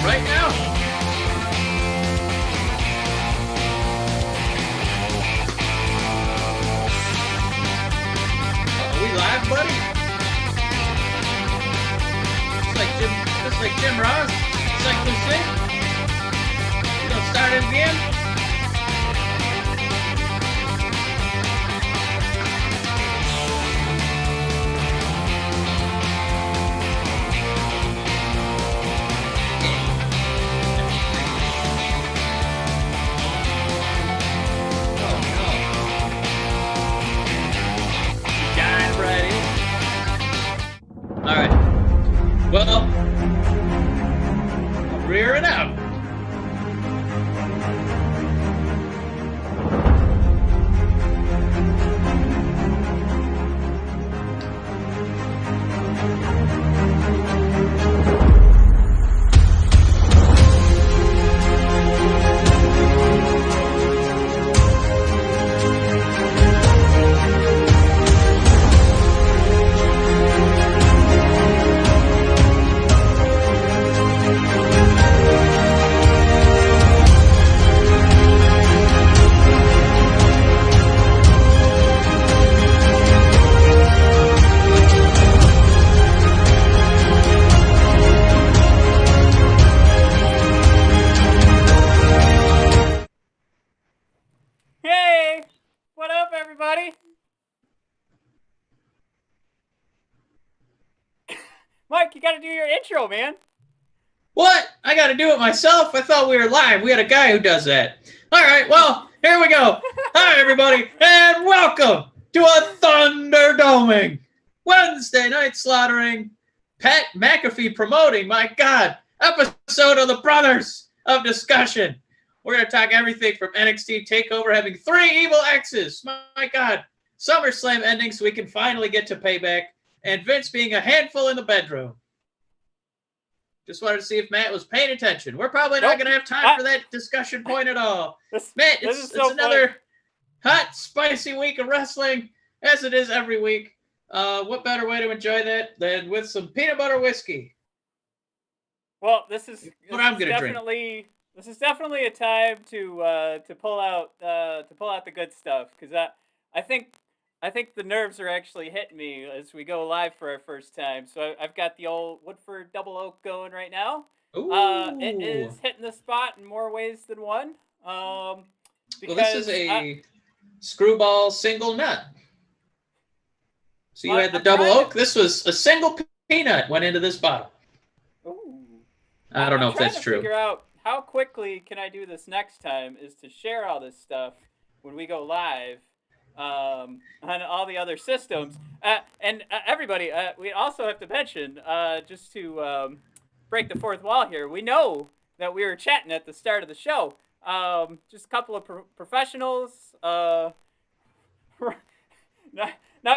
right now. Are we live, buddy? Just like Jim Ross, just like Lucille. You gonna start it again? All right. Well, I'll rear it out. Mike, you got to do your intro, man. What? I got to do it myself? I thought we were live. We had a guy who does that. All right, well, here we go. Hi, everybody, and welcome to a Thunderdoming Wednesday night slaughtering, Pat McAfee promoting, my God, episode of the Brothers of Discussion. We're going to talk everything from NXT Takeover having 3 evil exes. My God. SummerSlam ending so we can finally get to Payback. And Vince being a handful in the bedroom. Just wanted to see if Matt was paying attention. We're probably not going to have time for that discussion point at all. Matt, it's another hot, spicy week of wrestling, as it is every week. What better way to enjoy that than with some peanut butter whiskey? Well, this is definitely a time to pull out the good stuff, because I think the nerves are actually hitting me as we go live for our first time. So I've got the old Woodford Double Oak going right now. Ooh. It is hitting the spot in more ways than one. Well, this is a screwball single nut. So you had the Double Oak. This was a single peanut went into this bottle. Ooh. I don't know if that's true. Figure out how quickly can I do this next time is to share all this stuff when we go live. On all the other systems. And everybody, we also have to mention, just to break the fourth wall here, we know that we were chatting at the start of the show. Just a couple of professionals, not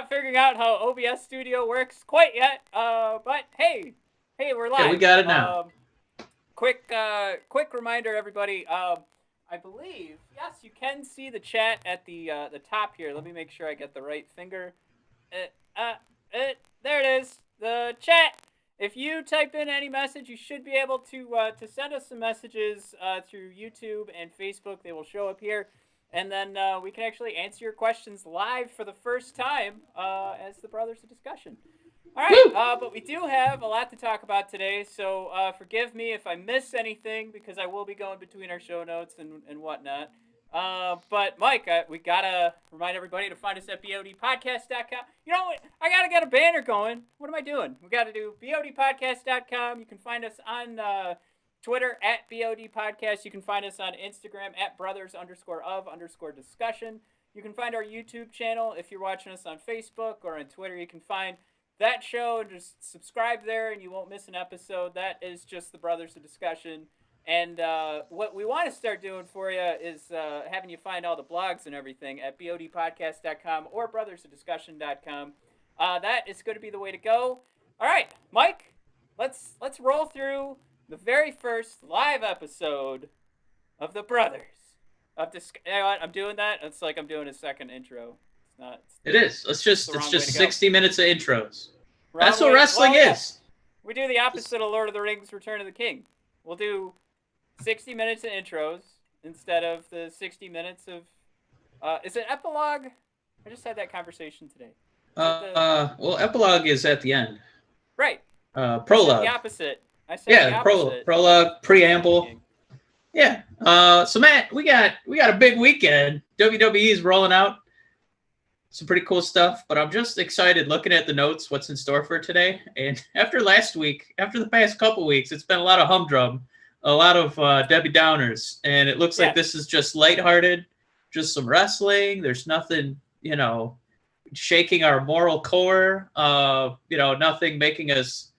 figuring out how OBS Studio works quite yet, but hey, we're live. Yeah, we got it now. Quick reminder, everybody, I believe, yes, you can see the chat at the top here. Let me make sure I get the right finger. There it is, the chat. If you type in any message, you should be able to send us some messages through YouTube and Facebook. They will show up here, and then we can actually answer your questions live for the first time as the Brothers of Discussion. All right, but we do have a lot to talk about today, so forgive me if I miss anything, because I will be going between our show notes and whatnot. But Mike, we gotta remind everybody to find us at bodpodcast.com. You know what? I gotta get a banner going. What am I doing? We gotta do bodpodcast.com. You can find us on Twitter at bodpodcast. You can find us on Instagram at brothers_of_discussion. You can find our YouTube channel if you're watching us on Facebook, or on Twitter. You can find that show and just subscribe there, and you won't miss an episode. That is just the Brothers of Discussion. And what we want to start doing for you is having you find all the blogs and everything at bodpodcast.com or brothersofdiscussion.com. That is going to be the way to go. All right, Mike, let's roll through the very first live episode of the Brothers of Discussion. You know what? I'm doing that. It's like I'm doing a second intro. It's not. It is. It's just 60 minutes of intros. Wrong That's what wrestling is. We do the opposite of Lord of the Rings: Return of the King. We'll do 60 minutes of intros instead of the 60 minutes of. Is it epilogue? I just had that conversation today. Well, epilogue is at the end. Right. Prologue. I said the opposite. The opposite. Prologue, preamble. Yeah. So Matt, we got a big weekend. WWE is rolling out some pretty cool stuff, but I'm just excited looking at the notes, what's in store for today. And after the past couple weeks, it's been a lot of humdrum, a lot of Debbie Downers, and it looks like this is just lighthearted, just some wrestling. There's nothing, shaking our moral core. Nothing making us,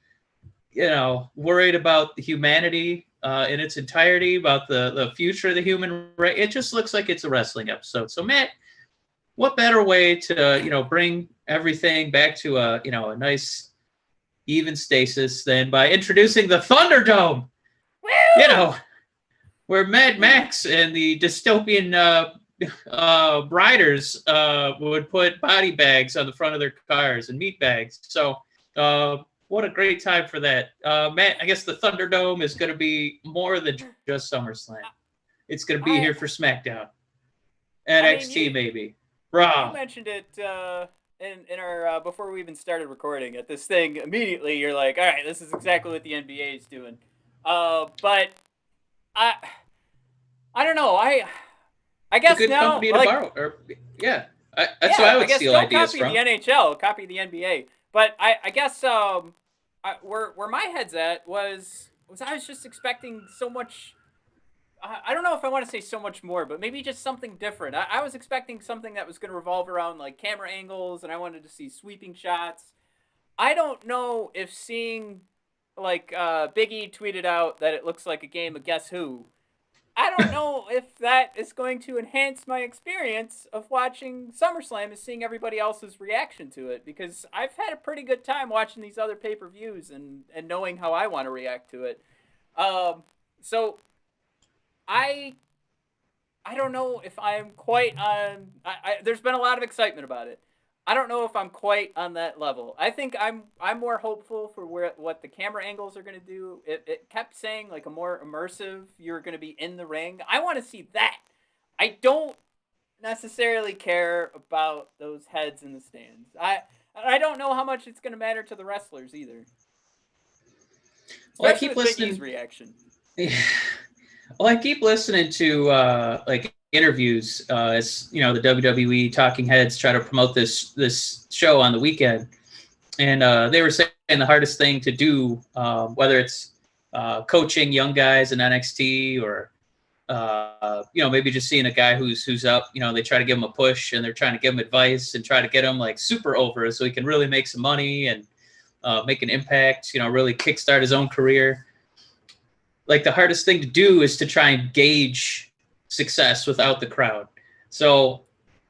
worried about the humanity in its entirety, about the future of the human race. It just looks like it's a wrestling episode. So Matt, what better way to, bring everything back to a nice even stasis than by introducing the Thunderdome? Woo! Where Mad Max and the dystopian riders would put body bags on the front of their cars and meat bags. So what a great time for that. Matt, I guess the Thunderdome is going to be more than just SummerSlam. It's going to be here for SmackDown. NXT, maybe. Raw. You mentioned it in our before we even started recording at this thing. Immediately, you're like, all right, this is exactly what the NBA is doing. But I don't know. I guess it's a good now, company to borrow. That's why I would steal ideas from. Copy the NHL, copy the NBA. But I guess where my head's at was I was just expecting so much. I don't know if I want to say so much more, but maybe just something different. I was expecting something that was going to revolve around like camera angles, and I wanted to see sweeping shots. I don't know if seeing like Big E tweeted out that it looks like a game of Guess Who. I don't know if that is going to enhance my experience of watching SummerSlam and seeing everybody else's reaction to it, because I've had a pretty good time watching these other pay-per-views and knowing how I want to react to it. So I don't know if I'm quite on. There's been a lot of excitement about it. I don't know if I'm quite on that level. I think I'm more hopeful for what the camera angles are going to do. It kept saying like a more immersive, you're going to be in the ring. I want to see that. I don't necessarily care about those heads in the stands. I don't know how much it's going to matter to the wrestlers either. Well, I keep listening. Big E's reaction. Yeah. Well, I keep listening to like interviews as the WWE talking heads try to promote this show on the weekend, and they were saying the hardest thing to do, whether it's coaching young guys in NXT or maybe just seeing a guy who's up, they try to give him a push and they're trying to give him advice and try to get him like super over so he can really make some money and make an impact, really kickstart his own career. Like the hardest thing to do is to try and gauge success without the crowd. So,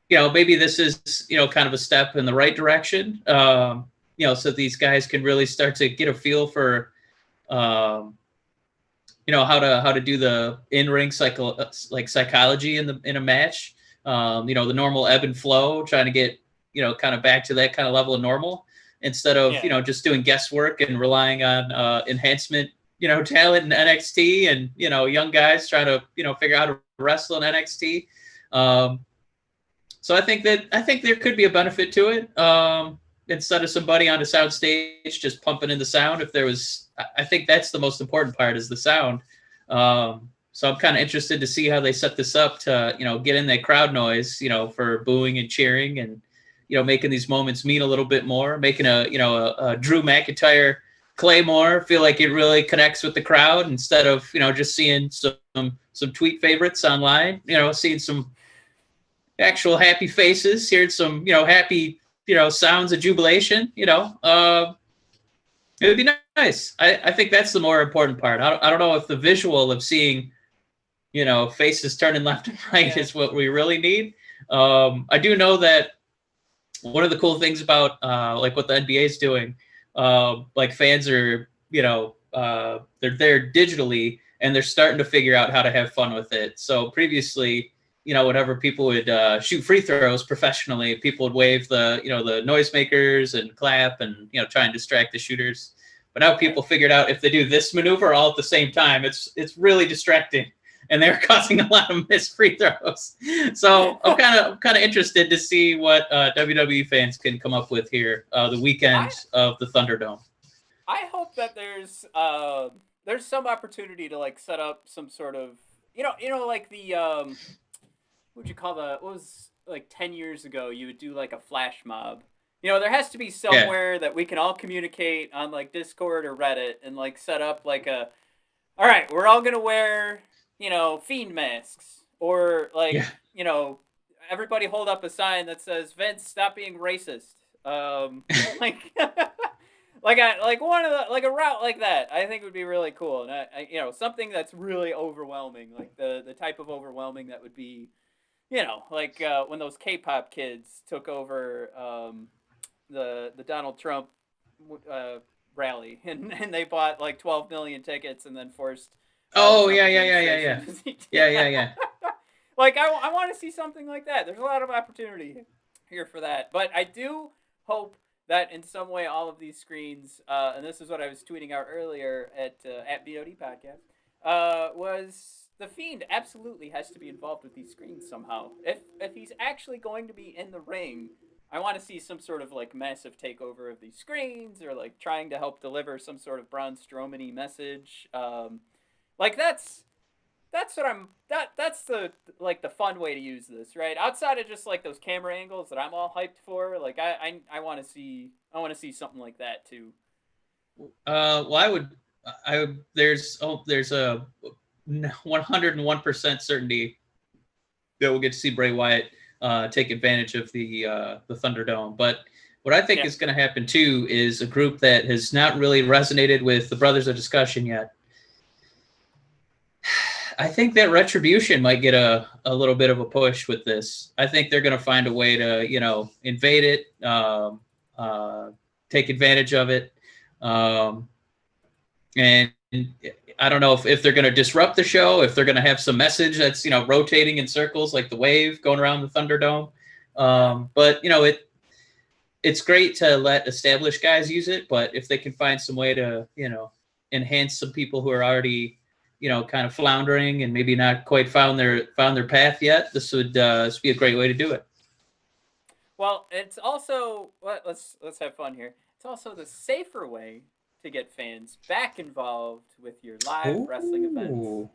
maybe this is, kind of a step in the right direction, so these guys can really start to get a feel for, how to do the in-ring psychology in a match, the normal ebb and flow, trying to get, kind of back to that kind of level of normal instead of, just doing guesswork and relying on enhancement, talent in NXT and, young guys trying to, figure out how to wrestle in NXT. So I think there could be a benefit to it. Instead of somebody on a sound stage just pumping in the sound, I think that's the most important part is the sound. So I'm kind of interested to see how they set this up to, get in that crowd noise, for booing and cheering and, making these moments mean a little bit more, making a Drew McIntyre Claymore feel like it really connects with the crowd instead of, just seeing some tweet favorites online, seeing some actual happy faces, hearing some, happy, sounds of jubilation, it would be nice. I think that's the more important part. I don't know if the visual of seeing, faces turning left and right is what we really need. I do know that one of the cool things about like what the NBA is doing, like fans are, they're there digitally and they're starting to figure out how to have fun with it. So previously, whenever people would shoot free throws professionally, people would wave the, the noisemakers and clap and, try and distract the shooters. But now people figured out if they do this maneuver all at the same time, it's really distracting, and they're causing a lot of missed free throws. So I'm kind of interested to see what WWE fans can come up with here the weekend of the Thunderdome. I hope that there's some opportunity to like set up some sort of like the what would you call what was like 10 years ago you would do like a flash mob. There has to be somewhere that we can all communicate on like Discord or Reddit and like set up like all right, we're all going to wear, Fiend masks, or like, everybody hold up a sign that says, Vince, stop being racist. Like, like a route like that, I think would be really cool. And I something that's really overwhelming, like the type of overwhelming that would be, like when those K-pop kids took over, the Donald Trump rally, and they bought like 12 million tickets and then forced. Yeah. Like I want to see something like that. There's a lot of opportunity here for that, but I do hope that in some way all of these screens, and this is what I was tweeting out earlier at BOD Podcast, was the Fiend absolutely has to be involved with these screens somehow. If he's actually going to be in the ring, I want to see some sort of like massive takeover of these screens, or like trying to help deliver some sort of Braun Strowman-y message. Like that's the like the fun way to use this, right? Outside of just like those camera angles that I'm all hyped for, like I want to see something like that too. Well, there's a 101% certainty that we'll get to see Bray Wyatt take advantage of the Thunderdome. But what I think is going to happen too is a group that has not really resonated with the Brothers of Discussion yet. I think that Retribution might get a little bit of a push with this. I think they're going to find a way to, invade it, take advantage of it. And I don't know if they're going to disrupt the show, if they're going to have some message that's, rotating in circles like the wave going around the Thunderdome. But, it's great to let established guys use it. But if they can find some way to, enhance some people who are already, kind of floundering and maybe not quite found their path yet, this would be a great way to do it. Well, it's also let's have fun here. It's also the safer way to get fans back involved with your live wrestling events,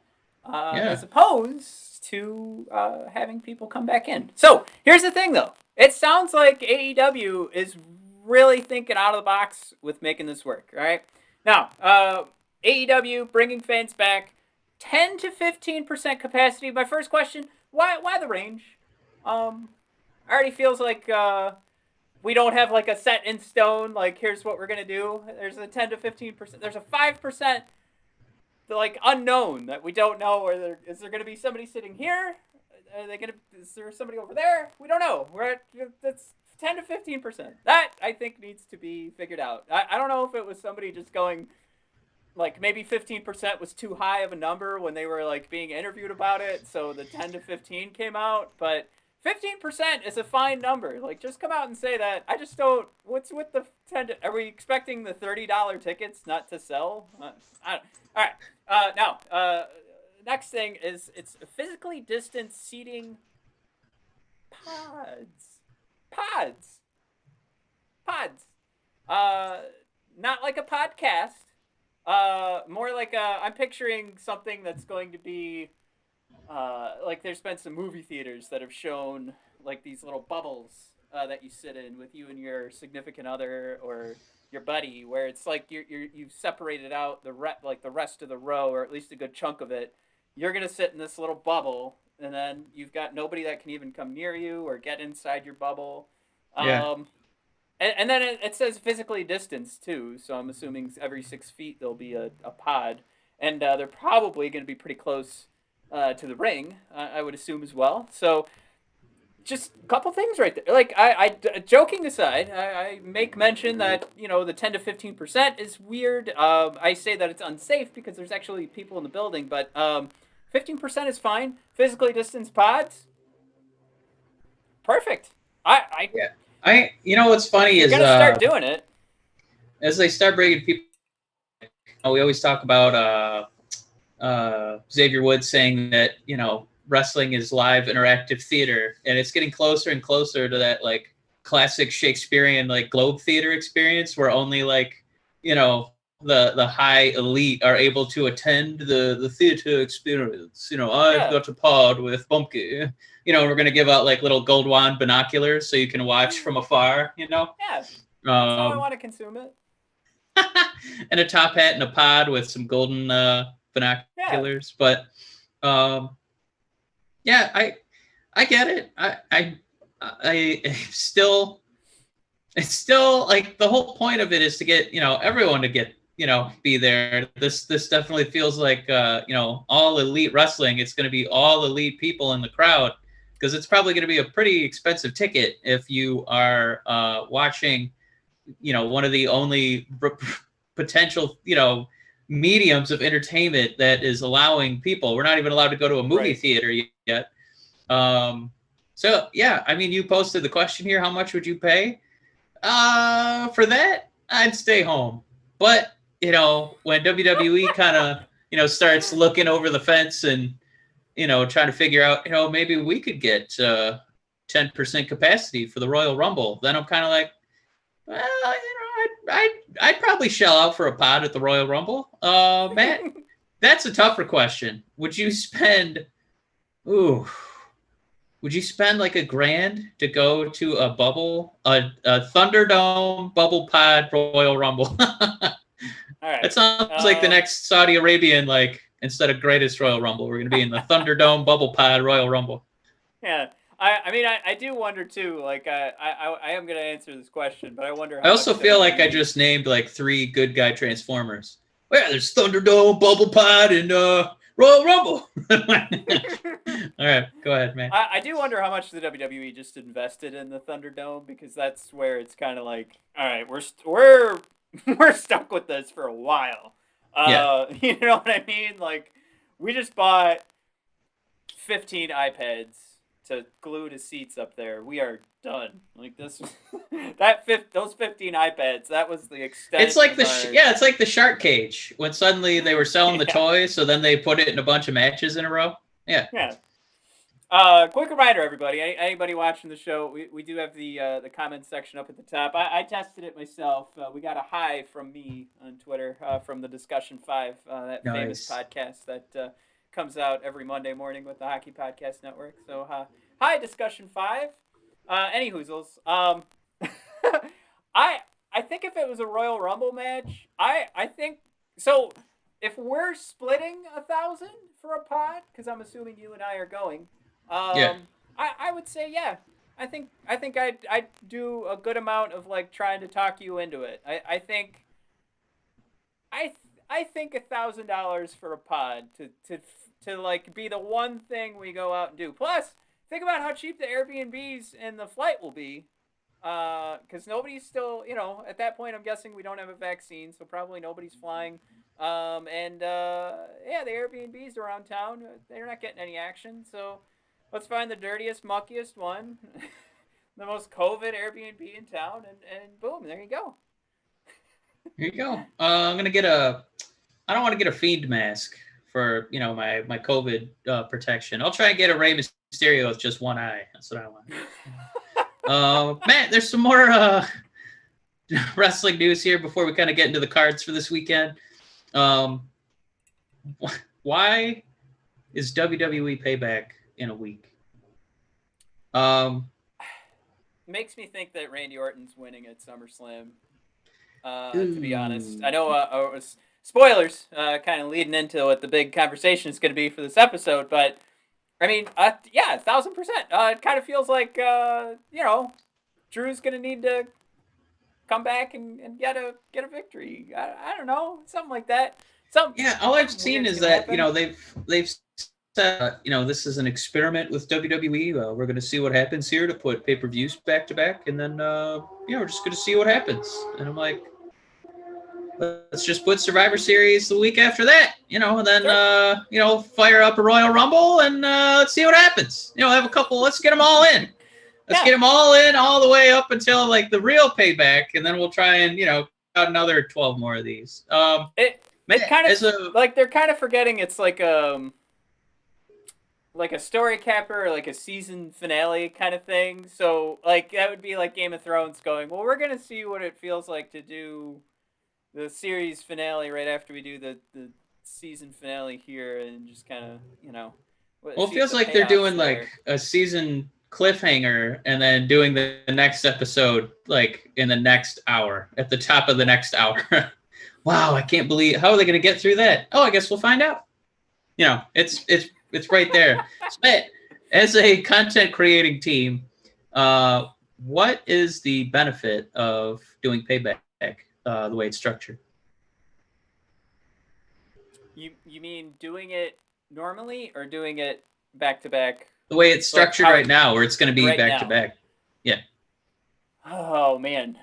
as opposed to having people come back in. So here's the thing, though. It sounds like AEW is really thinking out of the box with making this work. All right, now AEW bringing fans back. 10 to 15% capacity. My first question, why the range? Already feels like we don't have like a set in stone, like here's what we're going to do. There's a 10 to 15%. There's a 5% like unknown that we don't know. Is there going to be somebody sitting here? Is there somebody over there? We don't know. That's 10 to 15%. That I think needs to be figured out. I don't know if it was somebody just going, like maybe 15% was too high of a number when they were like being interviewed about it, so the 10 to 15 came out. But 15% is a fine number. Like, just come out and say that. I just don't. What's with the 10? Are we expecting the $30 tickets not to sell? All right. Now, next thing is it's physically distanced seating pods. Not like a podcast. More like I'm picturing something that's going to be like there's been some movie theaters that have shown like these little bubbles that you sit in with you and your significant other or your buddy, where it's like you've separated out the rest of the row, or at least a good chunk of it. You're gonna sit in this little bubble, and then you've got nobody that can even come near you or get inside your bubble. And then it says physically distanced, too, so I'm assuming every 6 feet there'll be a pod. And they're probably going to be pretty close to the ring, I would assume as well. So just a couple things right there. Like, I joking aside, I make mention that, the 10 to 15% is weird. I say that it's unsafe because there's actually people in the building, but 15% is fine. Physically distanced pods, perfect. What's funny is gonna start doing it as they start bringing people we always talk about Xavier Woods saying that, wrestling is live interactive theater, and it's getting closer and closer to that like classic Shakespearean like Globe Theater experience where only like, the high elite are able to attend the theater experience. I've got a pod with Bumpy. We're going to give out like little gold wand binoculars so you can watch from afar, Yeah, that's how I want to consume it. And a top hat and a pod with some golden binoculars. But yeah, I get it. I still, it's still like the whole point of it is to get, everyone to get, be there. This definitely feels like, all elite wrestling. It's going to be all elite people in the crowd because it's probably going to be a pretty expensive ticket if you are watching, one of the only potential, mediums of entertainment that is allowing people. We're not even allowed to go to a movie theater yet. So yeah, I mean, you posted the question here. How much would you pay? For that, I'd stay home. But, when WWE kind of, starts looking over the fence and, trying to figure out, maybe we could get 10% capacity for the Royal Rumble, then I'm kind of like, well, I'd probably shell out for a pod at the Royal Rumble. Matt, that's a tougher question. Would you spend like $1,000 to go to a Thunderdome bubble pod Royal Rumble? All right. That sounds like the next Saudi Arabian, like, instead of greatest Royal Rumble, we're going to be in the Thunderdome bubble pod Royal Rumble. Yeah. I do wonder too. Like, I am going to answer this question, but I wonder. I also feel like I just named like 3 good guy Transformers. Well, yeah, there's Thunderdome, Bubble Pod, and Royal Rumble. All right, go ahead, man. I do wonder how much the WWE just invested in the Thunderdome, because that's where it's kind of like, all right, we're stuck with this for a while. You know what I mean? Like, we just bought 15 iPads to glue to seats up there. We are done. Like this, those 15 iPads. That was the extent. It's like it's like the shark cage when suddenly they were selling the toys, so then they put it in a bunch of matches in a row. Yeah. Quick reminder, everybody. Anybody watching the show, we do have the comments section up at the top. I tested it myself. We got a hi from me on Twitter from the Discussion 5, that famous podcast that comes out every Monday morning with the Hockey Podcast Network. So hi, Discussion 5. Any hoozles. I think if it was a Royal Rumble match, I think so. If we're splitting 1,000 for a pod, because I'm assuming you and I are going, I would say I think I'd do a good amount of like trying to talk you into it. I think $1,000 for a pod to like be the one thing we go out and do. Plus, think about how cheap the Airbnbs and the flight will be. Because nobody's still, at that point, I'm guessing we don't have a vaccine, so probably nobody's flying. The Airbnbs around town, they're not getting any action. So let's find the dirtiest, muckiest one, the most COVID Airbnb in town, and boom, there you go. Here you go. I'm gonna get I don't want to get a Fiend mask for my COVID protection. I'll try and get a Rey Mysterio with just one eye. That's what I want. Matt, there's some more wrestling news here before we kind of get into the cards for this weekend. Why is WWE Payback in a week? Makes me think that Randy Orton's winning at SummerSlam. To be honest, I know spoilers, kind of leading into what the big conversation is going to be for this episode, but I mean, 1,000%. It kind of feels like Drew's going to need to come back and get a victory. I don't know, something like that. All I've seen is that they've said this is an experiment with WWE. We're going to see what happens here to put pay-per-views back to back, and then we're just going to see what happens. And I'm like, let's just put Survivor Series the week after that, and then fire up a Royal Rumble and let's see what happens. Have a couple. Let's get them all in. Let's get them all in all the way up until like the real Payback, and then we'll try and out another 12 more of these. They kind As of a like they're kind of forgetting it's like a story capper or like a season finale kind of thing. So like that would be like Game of Thrones going, well, we're gonna see what it feels like to do the series finale right after we do the season finale here, and just kind of well, it see if feels the like they're payoff's doing there. like a season cliffhanger and then doing the next episode like in the next hour, at the top of the next hour. Wow, I can't believe, how are they going to get through that? Oh, I guess we'll find out. It's right there. So, as a content creating team, what is the benefit of doing Payback the way it's structured? You mean doing it normally or doing it back to back? The way it's structured right now, where it's going to be right back to now. back. Yeah. Oh man.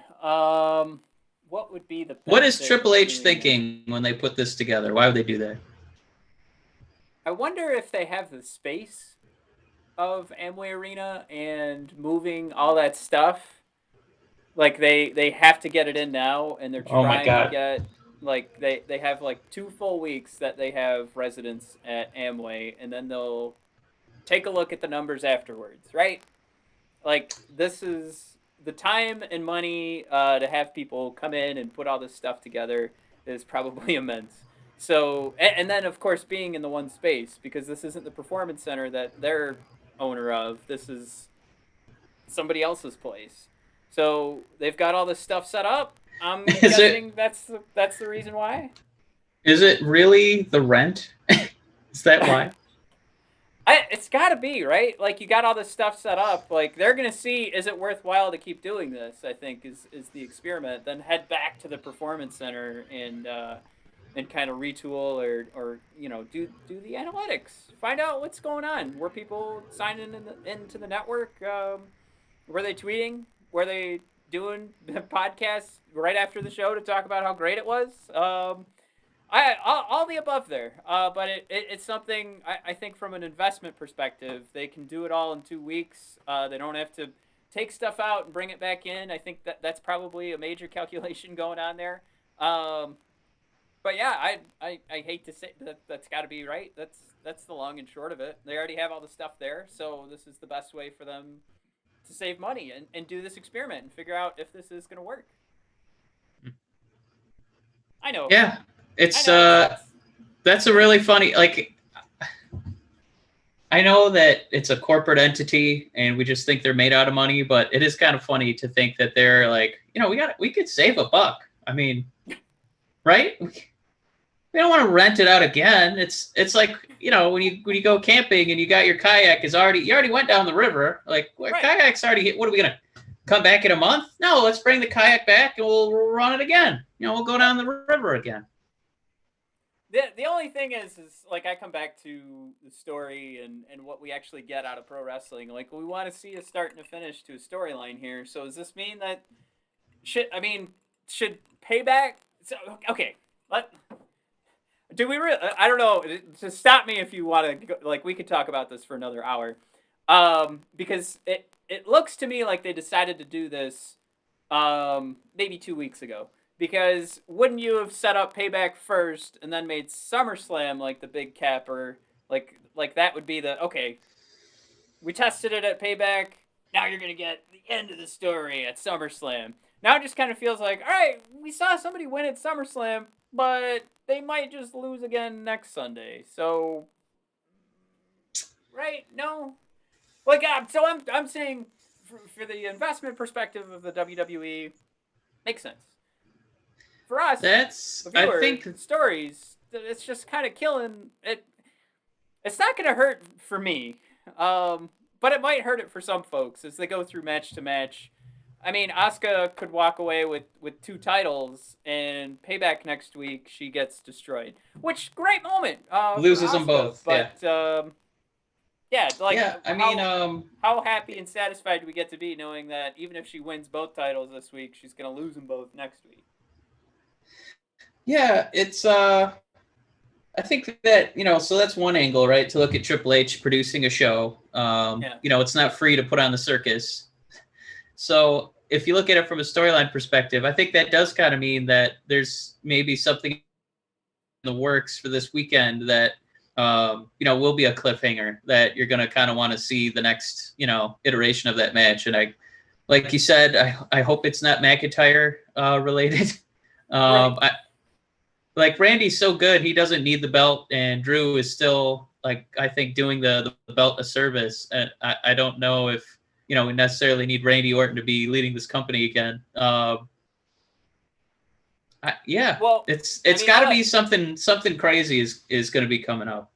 What would be the What is benefit Triple of H doing thinking when they put this together? Why would they do that? I wonder if they have the space of Amway Arena and moving all that stuff. Like they have to get it in now, and they're Oh my trying to God. get like they have like 2 full weeks that they have residents at Amway, and then they'll take a look at the numbers afterwards, right? Like this is the time and money to have people come in and put all this stuff together is probably immense. So and then of course being in the one space, because this isn't the performance center that they're owner of. This is somebody else's place. So they've got all this stuff set up. I'm guessing that's the reason why. Is it really the rent? Is that why? It's got to be, right? Like you got all this stuff set up. Like they're gonna see, is it worthwhile to keep doing this? I think is the experiment. Then head back to the performance center and kind of retool or do the analytics, find out what's going on. Were people signing into the network? Were they tweeting? Were they doing podcasts right after the show to talk about how great it was? All the above there, but it's something I think from an investment perspective, they can do it all in 2 weeks. They don't have to take stuff out and bring it back in. I think that's probably a major calculation going on there. But yeah, I hate to say that's got to be right. That's the long and short of it. They already have all the stuff there, so this is the best way for them to save money and do this experiment and figure out if this is going to work. I know. Yeah. It's that's a really funny, like, I know that it's a corporate entity and we just think they're made out of money, but it is kind of funny to think that they're like, we could save $1. I mean, right? We don't want to rent it out again. It's like, when you go camping and you got your kayak you already went down the river. Like, right. Kayak's already hit. What are we going to come back in a month? No, let's bring the kayak back and we'll run it again. We'll go down the river again. The only thing is like I come back to the story and what we actually get out of pro wrestling. Like we want to see a start and a finish to a storyline here. So does this mean that should Payback? So, okay, do we really? I don't know. Just stop me if you want to. Like we could talk about this for another hour, because it looks to me like they decided to do this maybe 2 weeks ago. Because wouldn't you have set up Payback first and then made SummerSlam like the big capper? Like that would be okay. We tested it at Payback. Now you're gonna get the end of the story at SummerSlam. Now it just kind of feels like, all right, we saw somebody win at SummerSlam, but they might just lose again next Sunday. So, right? No, so I'm saying for the investment perspective of the WWE, makes sense. For us, the viewer, I think stories, it's just kind of killing it. It's not going to hurt for me, but it might hurt it for some folks as they go through match to match. I mean, Asuka could walk away with 2 titles, and Payback next week she gets destroyed. Which great moment. Loses Asuka, them both. But how happy and satisfied do we get to be knowing that even if she wins both titles this week, she's going to lose them both next week? Yeah, it's I think that, so that's one angle, right? To look at Triple H producing a show. It's not free to put on the circus. So if you look at it from a storyline perspective, I think that does kind of mean that there's maybe something the works for this weekend that will be a cliffhanger that you're going to kind of want to see the next iteration of that match. And like you said, I hope it's not McIntyre related. Right. Like Randy's so good, he doesn't need the belt, and Drew is still I think doing the belt a service. And I don't know if we necessarily need Randy Orton to be leading this company again. Well, it's got to be something crazy is going to be coming up.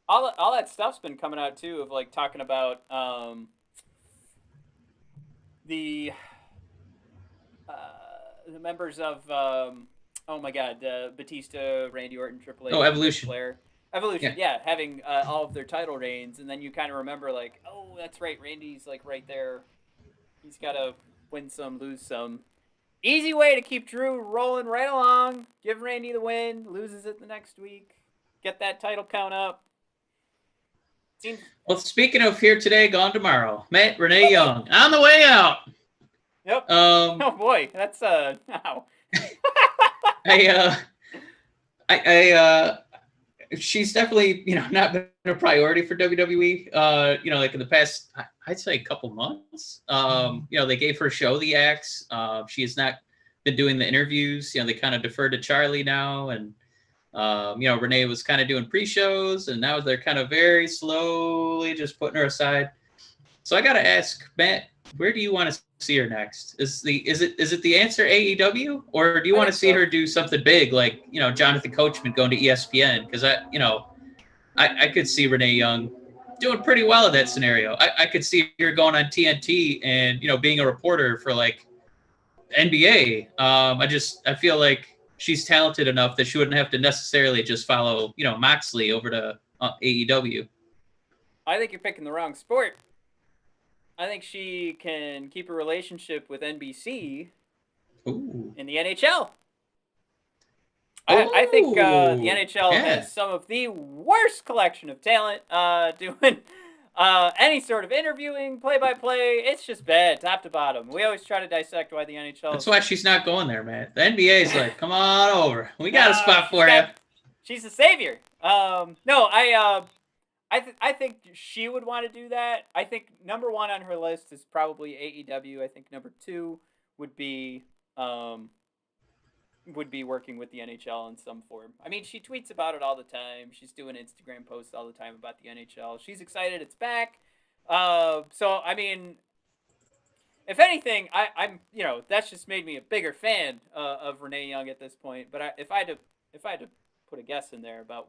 All that stuff's been coming out too, of like talking about the members of oh my god, Batista, Randy Orton, Triple H, Evolution. Flair. Evolution, yeah, having all of their title reigns, and then you kind of remember like, oh, that's right, Randy's like right there. He's got to win some, lose some. Easy way to keep Drew rolling right along. Give Randy the win, loses it the next week, get that title count up. Well, speaking of here today, gone tomorrow, Matt Renee Young on the way out. Yep. Oh boy, that's wow. She's definitely not been a priority for WWE. Like in the past, I'd say a couple months. They gave her show the acts. She has not been doing the interviews. They kind of deferred to Charlie now, and Renee was kind of doing pre-shows, and now they're kind of very slowly just putting her aside. So I got to ask Matt, where do you want to see her next? Is it the answer AEW, or do you want to see her do something big like Jonathan Coachman going to ESPN? Because I could see Renee Young doing pretty well in that scenario. I could see her going on TNT and being a reporter for like NBA. I feel like she's talented enough that she wouldn't have to necessarily just follow Moxley over to AEW. I think you're picking the wrong sport. I think she can keep a relationship with NBC. Ooh. In the NHL. I think the NHL has some of the worst collection of talent doing any sort of interviewing, play-by-play. It's just bad, top to bottom. We always try to dissect why the NHL... That's why she's not going there, man. The NBA is like, come on over. We got a spot for you. She's a savior. I think she would want to do that. I think number one on her list is probably AEW. I think number two would be working with the NHL in some form. I mean, she tweets about it all the time. She's doing Instagram posts all the time about the NHL. She's excited it's back. So I mean, if anything, I'm that's just made me a bigger fan of Renee Young at this point. But if I had to put a guess in there about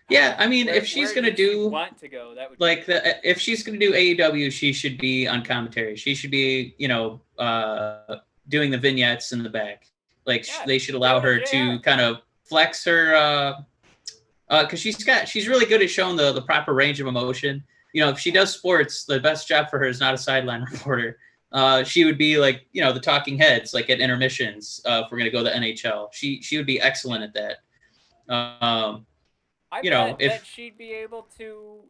Yeah, I mean, if she's gonna do want to go, that would like if she's gonna do AEW, she should be on commentary. She should be, doing the vignettes in the back. Like they should allow her to kind of flex her, because she's really good at showing the proper range of emotion. If she does sports, the best job for her is not a sideline reporter. She would be like the talking heads, like at intermissions. If we're gonna go to the NHL, she would be excellent at that. I bet that she'd be able to,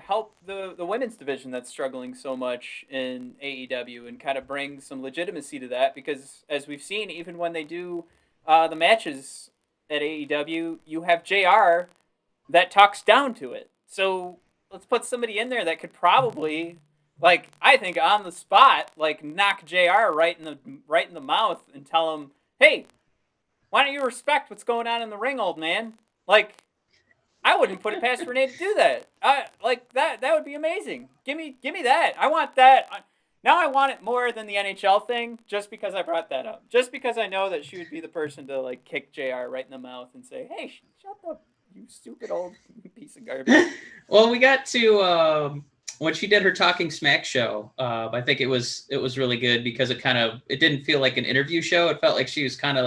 help the women's division that's struggling so much in AEW and kind of bring some legitimacy to that, because as we've seen, even when they do the matches at AEW, you have JR that talks down to it. So let's put somebody in there that could probably, I think on the spot, knock JR right in the mouth and tell him, hey, why don't you respect what's going on in the ring, old man? I wouldn't put it past Renee to do that. That would be amazing. Give me that. I want that. Now I want it more than the NHL thing, just because I brought that up. Just because I know that she would be the person to kick JR right in the mouth and say, "Hey, shut up, you stupid old piece of garbage." Well, we got to when she did her Talking Smack show. I think it was really good because it didn't feel like an interview show. It felt like she was kind of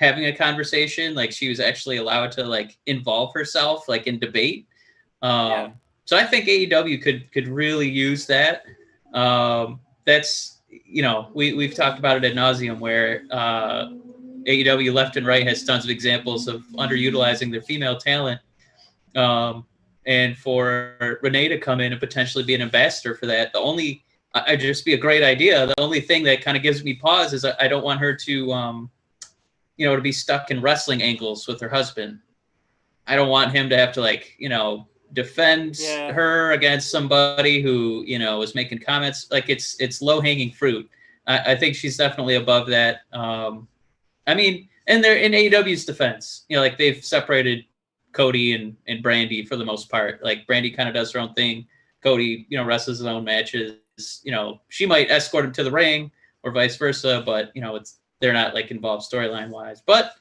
having a conversation, she was actually allowed to involve herself in debate. So I think AEW could really use that. That's we've talked about it ad nauseum where AEW left and right has tons of examples of underutilizing their female talent. And for Renee to come in and potentially be an ambassador for that, I'd just be a great idea. The only thing that kind of gives me pause is I don't want her to to be stuck in wrestling angles with her husband. I don't want him to have to like, defend her against somebody who, was making comments. Like it's low hanging fruit. I think she's definitely above that. I mean, and they're in AEW's defense, like they've separated Cody and Brandy for the most part. Like Brandy kind of does her own thing. Cody, wrestles his own matches. She might escort him to the ring or vice versa, but they're not like involved storyline wise. But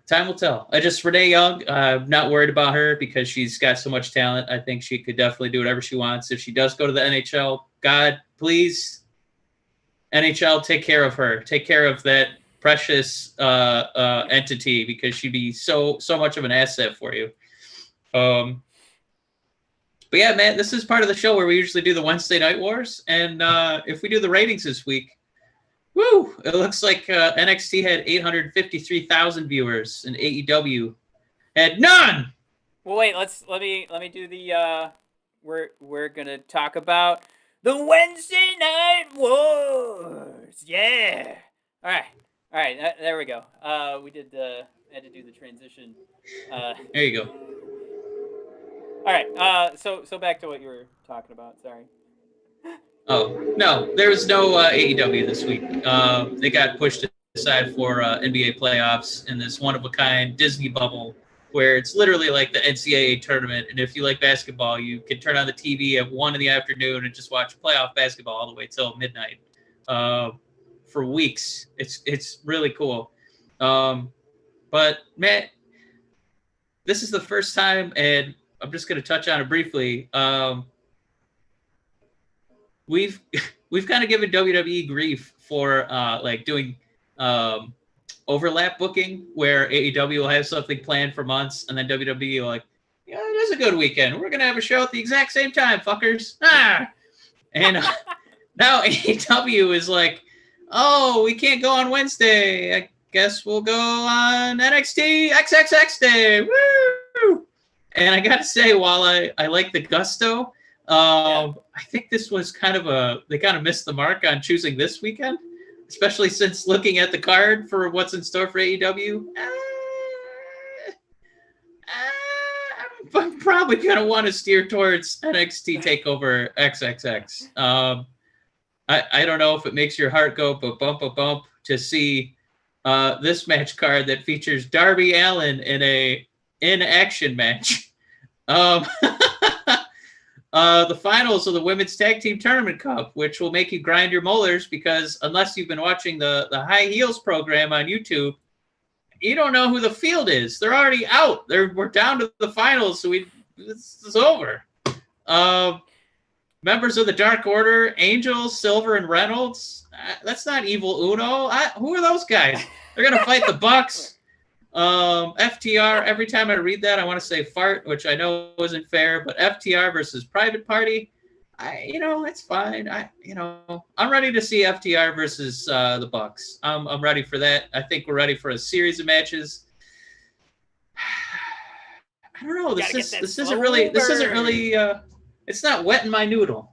time will tell. Renee Young, I'm not worried about her because she's got so much talent. I think she could definitely do whatever she wants. If she does go to the NHL, God, please, NHL, take care of her. Take care of that precious entity because she'd be so much of an asset for you. But yeah, man, this is part of the show where we usually do the Wednesday Night Wars. And if we do the ratings this week, woo, it looks like NXT had 853,000 viewers and AEW had none. Well, wait, let me do the we're going to talk about the Wednesday Night Wars. Yeah. All right, there we go. We had to do the transition. There you go. All right. So back to what you were talking about. Sorry. Oh, no, there was no AEW this week. They got pushed aside for NBA playoffs in this one-of-a-kind Disney bubble where it's literally like the NCAA tournament. And if you like basketball, you can turn on the TV at 1 PM and just watch playoff basketball all the way till midnight for weeks. It's really cool. But, man, this is the first time, and I'm just going to touch on it briefly. We've kind of given WWE grief for like doing overlap booking where AEW will have something planned for months and then WWE will like, yeah, it is a good weekend. We're gonna have a show at the exact same time, fuckers. And now AEW is like, oh, we can't go on Wednesday. I guess we'll go on NXT XXX Day. Woo! And I gotta say, while I like the gusto, I think this was they kind of missed the mark on choosing this weekend, especially since looking at the card for what's in store for AEW. I'm probably going to want to steer towards NXT TakeOver XXX. I don't know if it makes your heart go bump to see this match card that features Darby Allin in a in-action match. The finals of the Women's Tag Team Tournament Cup, which will make you grind your molars because unless you've been watching the High Heels program on YouTube, you don't know who the field is. They're already out. We're down to the finals, so this is over. Members of the Dark Order, Angel, Silver, and Reynolds. That's not Evil Uno. Who are those guys? They're going to fight the Bucks. FTR, every time I read that, I want to say fart, which I know isn't fair, but FTR versus Private Party, it's fine. I'm ready to see FTR versus the Bucks. I'm ready for that. I think we're ready for a series of matches. I don't know. This isn't really it's not wetting my noodle,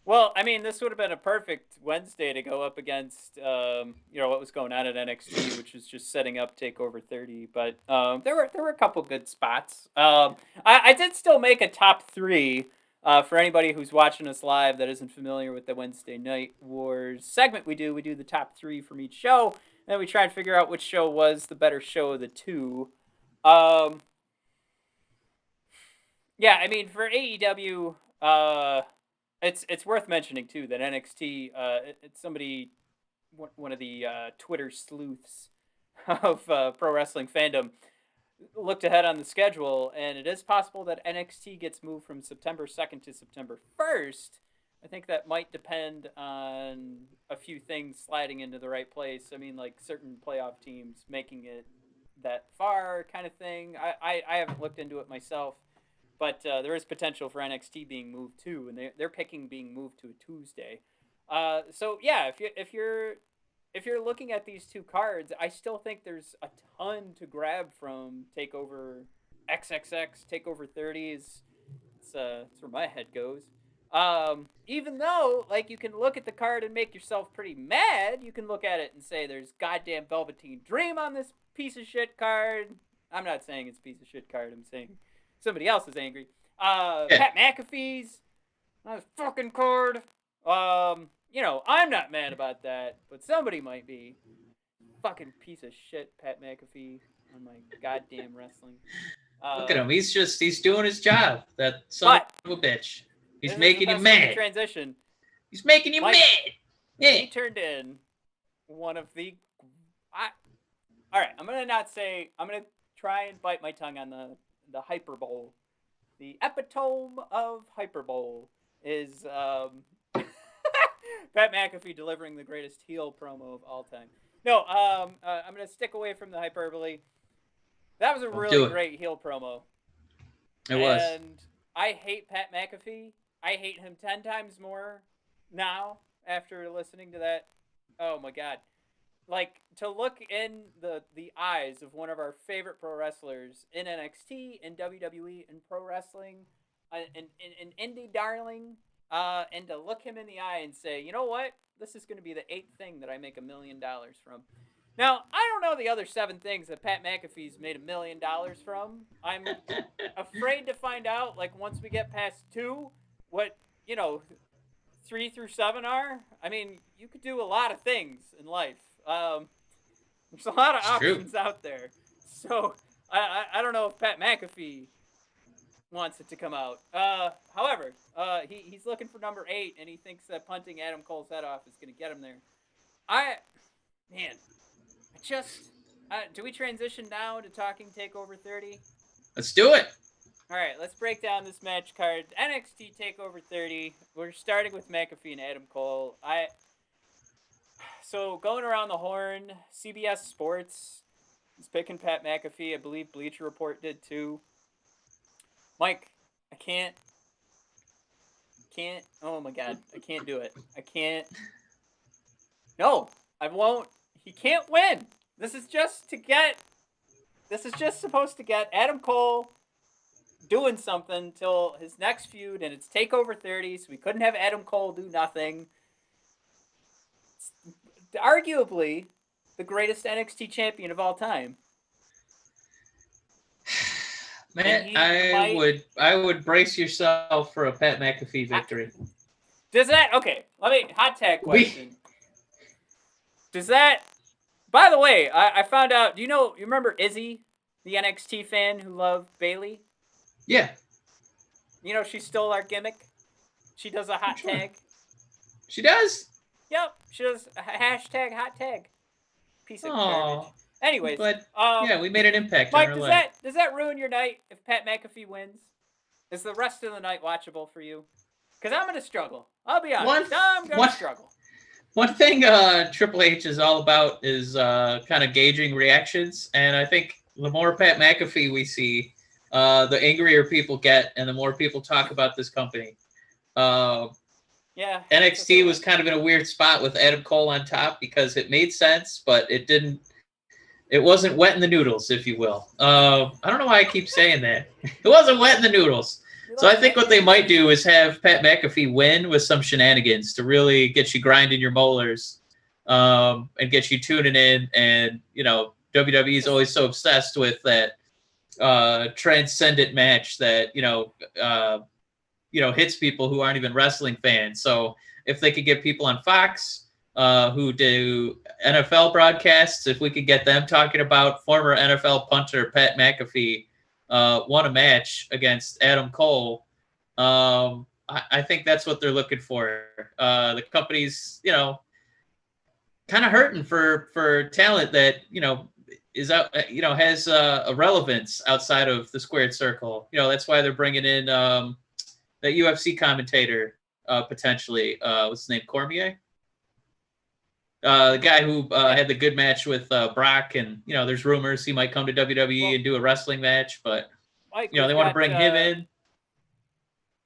Well, I mean, this would have been a perfect Wednesday to go up against, what was going on at NXT, which was just setting up TakeOver 30. But there were a couple good spots. I did still make a top 3 for anybody who's watching us live that isn't familiar with the Wednesday Night Wars segment we do. We do the top 3 from each show, and then we try and figure out which show was the better show of the two. Yeah, I mean, for AEW... It's worth mentioning too that NXT, it's somebody, one of the Twitter sleuths of pro wrestling fandom, looked ahead on the schedule, and it is possible that NXT gets moved from September 2nd to September 1st. I think that might depend on a few things sliding into the right place. I mean, like certain playoff teams making it that far, kind of thing. I haven't looked into it myself. But there is potential for NXT being moved too, and they're picking being moved to a Tuesday. So yeah, if you're looking at these two cards, I still think there's a ton to grab from TakeOver XXX, TakeOver 30s. It's where my head goes. Even though, like, you can look at the card and make yourself pretty mad, you can look at it and say there's goddamn Velveteen Dream on this piece of shit card. I'm not saying it's a piece of shit card. I'm saying somebody else is angry. Pat McAfee's on his fucking card. I'm not mad about that, but somebody might be. Fucking piece of shit, Pat McAfee on my goddamn wrestling. Look at him. He's doing his job. That son of a bitch. He's making you mad. Transition. He's making you mad. Yeah. He turned in one of the. All right, I'm gonna try and bite my tongue on the hyperbole. The epitome of hyperbole is Pat McAfee delivering the greatest heel promo of all time. No, I'm gonna stick away from the hyperbole. That was a really great heel promo. It was. And I hate Pat McAfee. I hate him 10 times more now after listening to that. Oh my god. Like, to look in the eyes of one of our favorite pro wrestlers in NXT, in WWE, in pro wrestling, in indie darling, and to look him in the eye and say, you know what? This is going to be the 8th thing that I make $1 million from. Now, I don't know the other 7 things that Pat McAfee's made $1 million from. I'm afraid to find out, like, once we get past 2, what, 3 through 7 are. I mean, you could do a lot of things in life. There's a lot of options out there. So, I don't know if Pat McAfee wants it to come out. However, he's looking for number 8, and he thinks that punting Adam Cole's head off is going to get him there. Do we transition now to talking TakeOver 30? Let's do it. All right, let's break down this match card. NXT Takeover 30. We're starting with McAfee and Adam Cole. So going around the horn, CBS Sports is picking Pat McAfee. I believe Bleacher Report did too. Mike, I can't. Oh my god, I can't do it. I can't. No, I won't. He can't win. This is just supposed to get Adam Cole doing something till his next feud, and it's TakeOver 30, so we couldn't have Adam Cole do nothing. It's arguably the greatest NXT champion of all time. Man, I would brace yourself for a Pat McAfee victory. Does that hot tag question. Does that, by the way, I found out, you remember Izzy, the NXT fan who loved Bayley? Yeah. She stole our gimmick. She does a hot tag. She does? Yep. She does a hashtag hot tag. Piece of garbage. Anyways. But, we made an impact Mike, on her life. Does that ruin your night if Pat McAfee wins? Is the rest of the night watchable for you? Because I'm going to struggle. I'll be honest. I'm going to struggle. One thing Triple H is all about is kind of gauging reactions. And I think the more Pat McAfee we see, the angrier people get and the more people talk about this company. NXT was kind of in a weird spot with Adam Cole on top because it made sense, but it wasn't wet in the noodles, if you will. I don't know why I keep saying that. It wasn't wet in the noodles. So I think what they might do is have Pat McAfee win with some shenanigans to really get you grinding your molars and get you tuning in. And, WWE is always so obsessed with that transcendent match that, hits people who aren't even wrestling fans. So if they could get people on Fox who do NFL broadcasts, if we could get them talking about former NFL punter Pat McAfee won a match against Adam Cole, I think that's what they're looking for. The company's, kind of hurting for talent that, is out, has a relevance outside of the squared circle. That's why they're bringing in the UFC commentator potentially. What's his name? Cormier? The guy who had the good match with Brock, and there's rumors he might come to WWE and do a wrestling match, but Mike, they want to bring him in.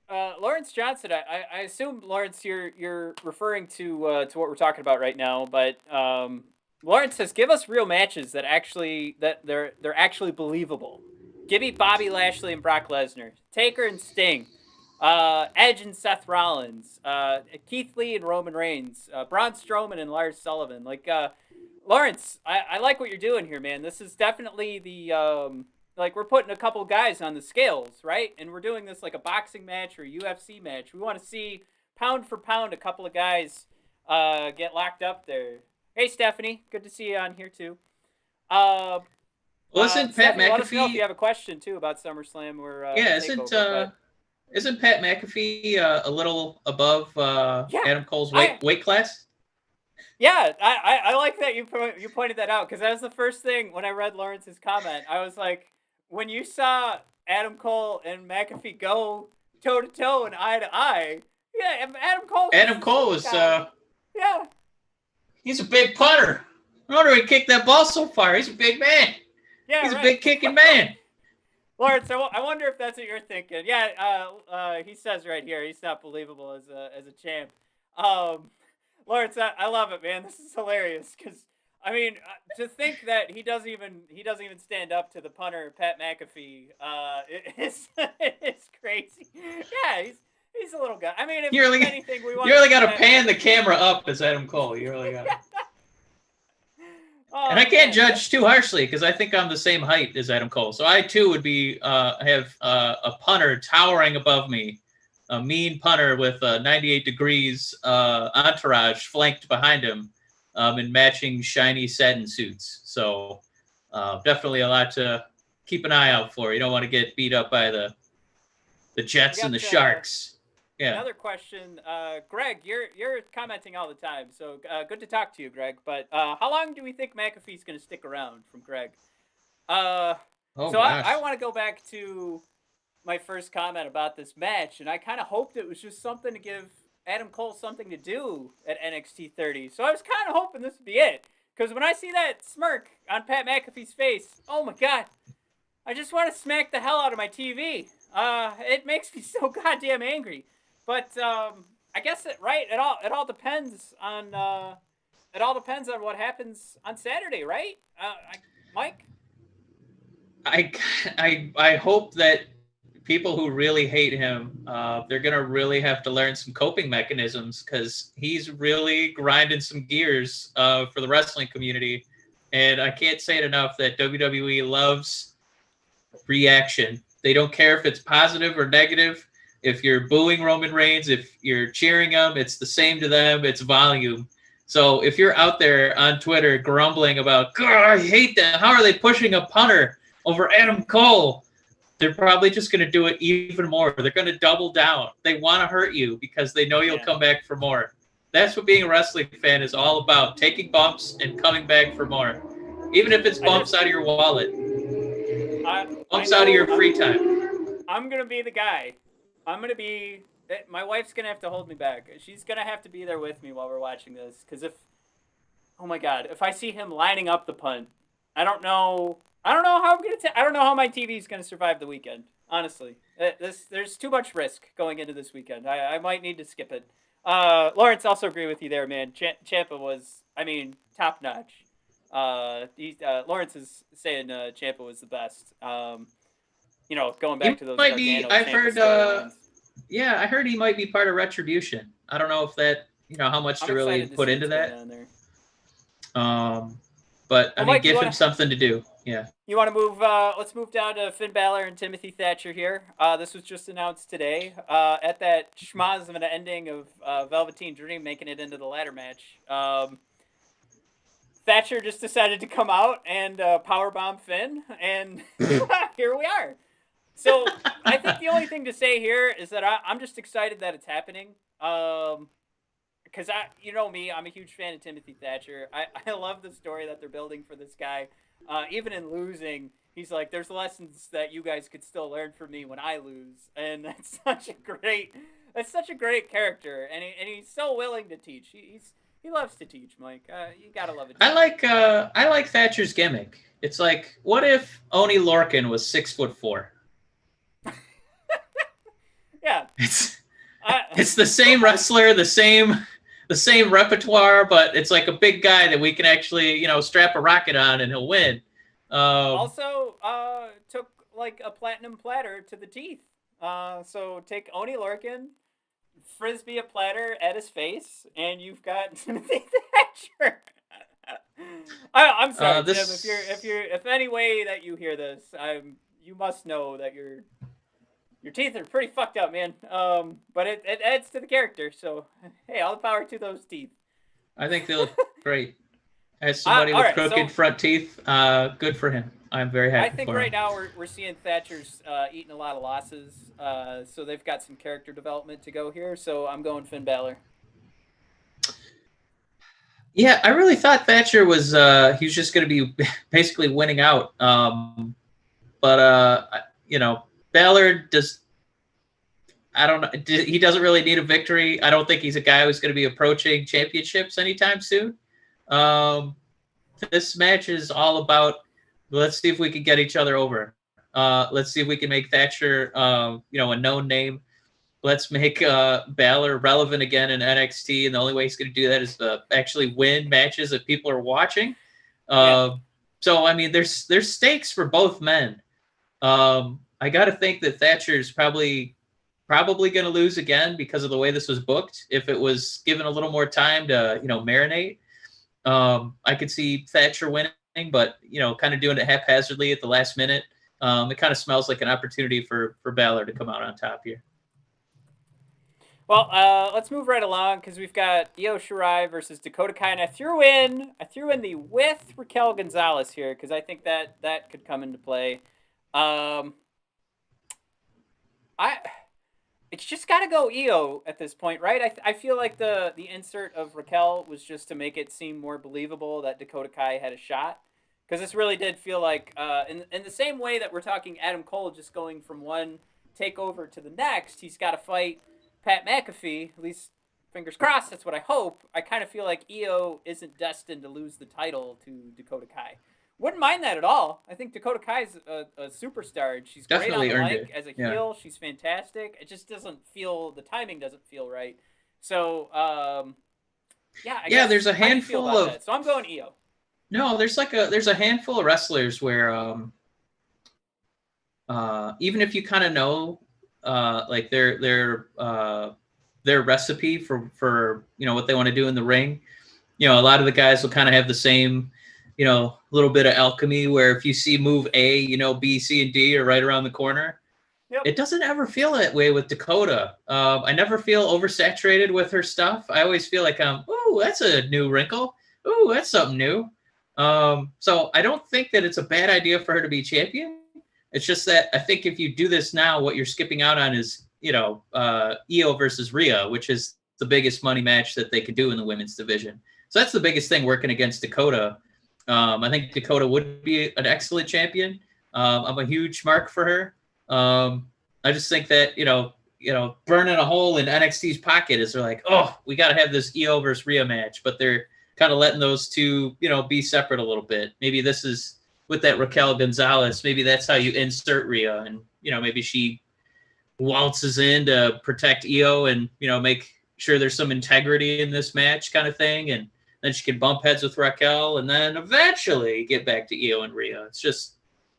Lawrence Johnson, I assume, Lawrence, you're referring to what we're talking about right now, but Lawrence says give us real matches that they're actually believable. Give me Bobby Lashley and Brock Lesnar, Taker and Sting, Edge and Seth Rollins, Keith Lee and Roman Reigns, Braun Strowman and Lars Sullivan. Like, Lawrence, I like what you're doing here, man. This is definitely the like we're putting a couple guys on the scales, right? And we're doing this like a boxing match or a UFC match. We want to see pound for pound a couple of guys get locked up there. Hey, Stephanie, good to see you on here too. Listen, Pat Stephanie, let us know if McAfee. you have a question too about SummerSlam or Yeah, Takeover. isn't Pat McAfee a little above Yeah, Adam Cole's I weight class? Yeah, I like that you pointed that out because that was the first thing when I read Lawrence's comment. I was like, when you saw Adam Cole and McAfee go toe to toe and eye to eye, yeah, Adam Cole. Adam Cole is Yeah, he's a big punter. No wonder he kicked that ball so far. He's a big man. yeah, He's right. a big kicking man. Lawrence, I wonder if that's what you're thinking. Yeah, he says right here he's not believable as a champ. Lawrence, I love it, man. This is hilarious because I mean, to think that he doesn't even stand up to the punter Pat McAfee, it's crazy. Yeah, he's a little guy. I mean, if anything, we want. You really got to pan the camera up as Adam Cole. You really got. Oh, and I can't judge too harshly because I think I'm the same height as Adam Cole. So I too would be have a punter towering above me, a mean punter with 98 degrees entourage flanked behind him in matching shiny satin suits. So definitely a lot to keep an eye out for. You don't want to get beat up by the Jets and the Sharks. Yeah. Another question, Greg, you're commenting all the time, so good to talk to you, Greg. But how long do we think McAfee's going to stick around? From Greg. I want to go back to my first comment about this match, and I kind of hoped it was just something to give Adam Cole something to do at NXT 30. So I was kind of hoping this would be it, because when I see that smirk on Pat McAfee's face, oh my god, I just want to smack the hell out of my TV. It makes me so goddamn angry. But I guess it all depends on what happens on Saturday, right? Mike. I hope that people who really hate him, they're gonna really have to learn some coping mechanisms because he's really grinding some gears for the wrestling community, and I can't say it enough that WWE loves reaction. They don't care if it's positive or negative. If you're booing Roman Reigns, if you're cheering him, it's the same to them. It's volume. So if you're out there on Twitter grumbling about, God, I hate that. How are they pushing a punter over Adam Cole? They're probably just going to do it even more. They're going to double down. They want to hurt you because they know you'll come back for more. That's what being a wrestling fan is all about, taking bumps and coming back for more. Even if it's bumps out of your wallet. Bumps out of your free time. I'm going to be the guy. My wife's going to have to hold me back. She's going to have to be there with me while we're watching this. Because oh my God, if I see him lining up the punt, I don't know how my TV is going to survive the weekend. Honestly, there's too much risk going into this weekend. I might need to skip it. Lawrence, also agree with you there, man. Ciampa was, top notch. Lawrence is saying Ciampa was the best. Going back to those. Might be. I've heard. I heard he might be part of Retribution. I don't know if that. How much to really put into that. But Mike, give him something to do. Yeah. You want to move? Let's move down to Finn Balor and Timothy Thatcher here. This was just announced today at that schmaz of an ending of Velveteen Dream making it into the ladder match. Thatcher just decided to come out and powerbomb Finn, and here we are. So I think the only thing to say here is that I'm just excited that it's happening. Because you know me, I'm a huge fan of Timothy Thatcher. I love the story that they're building for this guy. Even in losing, he's like, there's lessons that you guys could still learn from me when I lose, and that's such a great character, and he's so willing to teach. He loves to teach, Mike. You gotta love it. I like Thatcher's gimmick. It's like, what if Oney Lorcan was 6'4"? Yeah. It's the same wrestler, the same repertoire, but it's like a big guy that we can actually, strap a rocket on and he'll win. Also, took like a platinum platter to the teeth So take Oni Lorcan, frisbee a platter at his face, and you've got Timothy Thatcher. I'm sorry, Tim. If any way that you hear this, you must know that your teeth are pretty fucked up, man. But it adds to the character. So hey, all the power to those teeth. I think they look great. As somebody with crooked front teeth, good for him. I'm very happy. I think right now we're seeing Thatcher's eating a lot of losses, so they've got some character development to go here. So I'm going Finn Balor. Yeah, I really thought Thatcher was he was just going to be basically winning out, but Balor just I don't know. He doesn't really need a victory. I don't think he's a guy who's going to be approaching championships anytime soon. This match is all about let's see if we can get each other over. Let's see if we can make Thatcher, a known name. Let's make Balor relevant again in NXT, and the only way he's going to do that is to actually win matches that people are watching. So I mean, there's stakes for both men. I got to think that Thatcher's probably going to lose again because of the way this was booked. If it was given a little more time to marinate, I could see Thatcher winning, but kind of doing it haphazardly at the last minute. It kind of smells like an opportunity for Balor to come out on top here. Well, let's move right along because we've got Io Shirai versus Dakota Kai, and I threw in the with Raquel Gonzalez here because I think that could come into play. It's just got to go Io at this point, right? I feel like the insert of Raquel was just to make it seem more believable that Dakota Kai had a shot. Because this really did feel like, in the same way that we're talking Adam Cole just going from one takeover to the next, he's got to fight Pat McAfee. At least, fingers crossed, that's what I hope. I kind of feel like Io isn't destined to lose the title to Dakota Kai. Wouldn't mind that at all. I think Dakota Kai's a superstar. She's definitely great on the mic as a heel. She's fantastic. It just doesn't feel, the timing doesn't feel right. So, I guess, there's a handful of that? So I'm going Io. No, there's a handful of wrestlers where even if you kind of know like their recipe for what they want to do in the ring, a lot of the guys will kind of have the same little bit of alchemy where if you see move A, B, C, and D are right around the corner. Yep. It doesn't ever feel that way with Dakota. I never feel oversaturated with her stuff. I always feel like ooh, that's a new wrinkle. Ooh, that's something new. So I don't think that it's a bad idea for her to be champion. It's just that I think if you do this now, what you're skipping out on is, Io versus Rhea, which is the biggest money match that they could do in the women's division. So that's the biggest thing working against Dakota. I think Dakota would be an excellent champion. I'm a huge mark for her. I just think that, burning a hole in NXT's pocket is they're like, oh, we got to have this Io versus Rhea match, but they're kind of letting those two, be separate a little bit. Maybe this is with that Raquel Gonzalez. Maybe that's how you insert Rhea, and maybe she waltzes in to protect Io and make sure there's some integrity in this match, kind of thing, and then she can bump heads with Raquel, and then eventually get back to Io and Rhea. It's just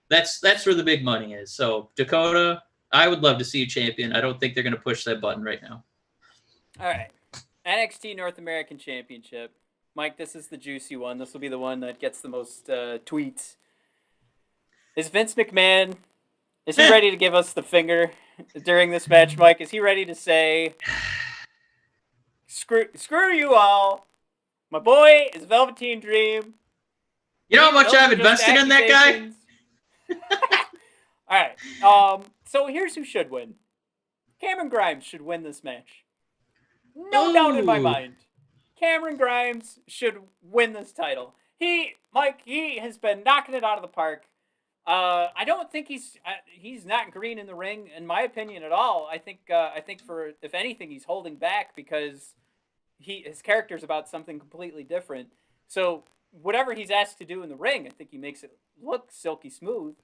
that's where the big money is. So Dakota, I would love to see you champion. I don't think they're going to push that button right now. All right, NXT North American Championship. Mike, this is the juicy one. This will be the one that gets the most tweets. Is Vince McMahon, is he ready to give us the finger during this match, Mike? Is he ready to say, screw you all. My boy is Velveteen Dream. You know how much I've invested in that guy? All right. So here's who should win. Cameron Grimes should win this match. No doubt in my mind. Cameron Grimes should win this title. He has been knocking it out of the park. I don't think he's not green in the ring, in my opinion, at all. I think for, if anything, he's holding back because his character's about something completely different. So whatever he's asked to do in the ring, I think he makes it look silky smooth.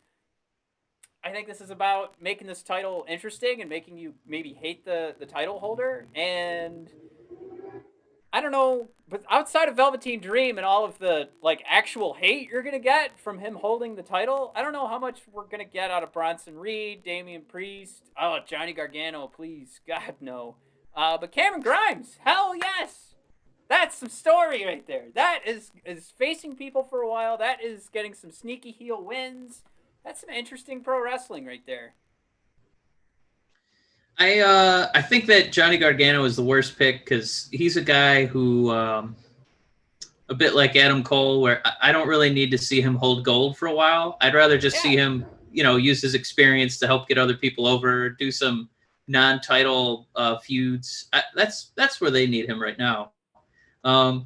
I think this is about making this title interesting and making you maybe hate the title holder. And I don't know, but outside of Velveteen Dream and all of the like actual hate you're gonna get from him holding the title, I don't know how much we're gonna get out of Bronson Reed, Damian Priest, oh Johnny Gargano, please, God no. But Cameron Grimes, hell yes, that's some story right there. That is facing people for a while. That is getting some sneaky heel wins. That's some interesting pro wrestling right there. I think that Johnny Gargano is the worst pick because he's a guy who, a bit like Adam Cole, where I don't really need to see him hold gold for a while. I'd rather just see him, use his experience to help get other people over, do some non-title feuds. That's where they need him right now. I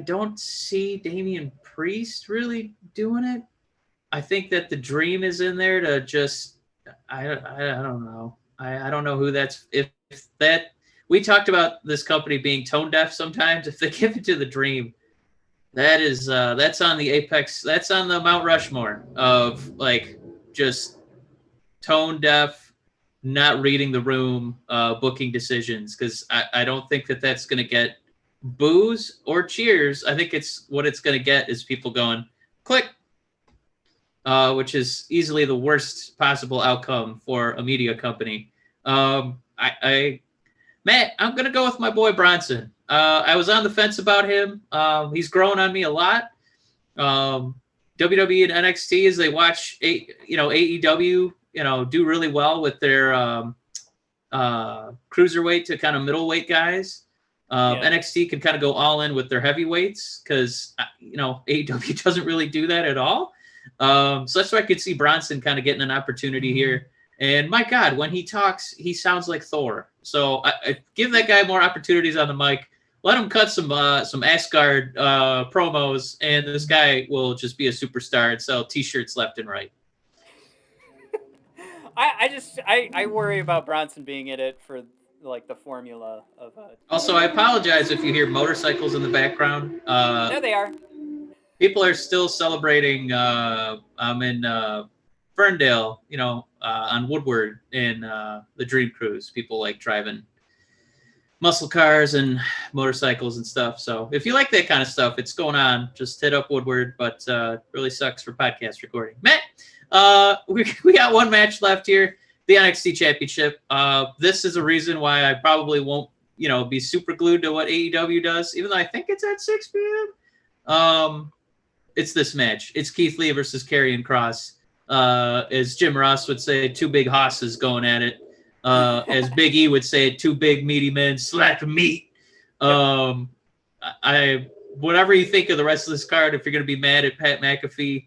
don't see Damian Priest really doing it. I think that the Dream is in there to just I don't know. I don't know who that's if that we talked about this company being tone deaf sometimes. If they give it to the Dream, that is that's on the apex. That's on the Mount Rushmore of like just tone deaf, not reading the room, booking decisions. Because I don't think that that's going to get boos or cheers. I think it's what it's going to get is people going click. Which is easily the worst possible outcome for a media company. Matt, I'm going to go with my boy Bronson. I was on the fence about him. He's grown on me a lot. WWE and NXT, as they watch, AEW, do really well with their cruiserweight to kind of middleweight guys. NXT can kind of go all in with their heavyweights because, AEW doesn't really do that at all. So that's why I could see Bronson kind of getting an opportunity here. And my God, when he talks, he sounds like Thor. So I give that guy more opportunities on the mic. Let him cut some Asgard promos, and this guy will just be a superstar and sell T-shirts left and right. I worry about Bronson being in it for like the formula of. Also, I apologize if you hear motorcycles in the background. There they are. People are still celebrating. I'm in Ferndale, on Woodward in the Dream Cruise. People like driving muscle cars and motorcycles and stuff. So if you like that kind of stuff, it's going on. Just hit up Woodward, but really sucks for podcast recording. Matt, we got one match left here, the NXT Championship. This is a reason why I probably won't, be super glued to what AEW does, even though I think it's at 6 p.m. It's this match. It's Keith Lee versus Karrion Kross. As Jim Ross would say, two big hosses going at it. As Big E would say, two big meaty men slap meat. Whatever you think of the rest of this card, if you're going to be mad at Pat McAfee,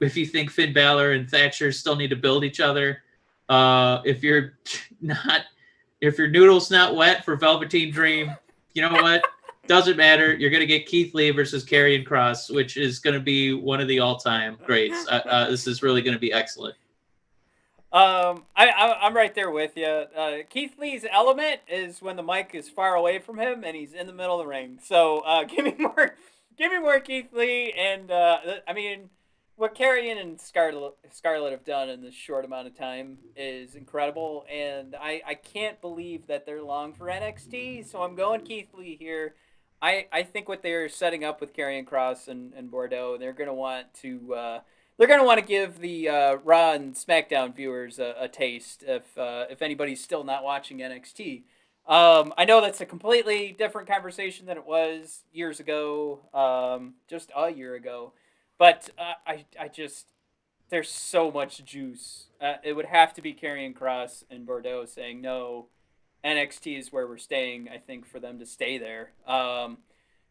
if you think Finn Balor and Thatcher still need to build each other, if your noodle's not wet for Velveteen Dream, you know what? Doesn't matter. You're going to get Keith Lee versus Karrion Kross, which is going to be one of the all-time greats. This is really going to be excellent. I'm right there with you. Keith Lee's element is when the mic is far away from him and he's in the middle of the ring. So give me more Keith Lee. And what Karrion and Scarlett have done in this short amount of time is incredible. And I can't believe that they're long for NXT. So I'm going Keith Lee here. I think what they're setting up with Karrion Kross and Bordeaux, they're going to want to give the Raw and SmackDown viewers a taste if anybody's still not watching NXT. I know that's a completely different conversation than it was years ago, just a year ago. But I just, there's so much juice. It would have to be Karrion Kross and Bordeaux saying, no, NXT is where we're staying, I think, for them to stay there.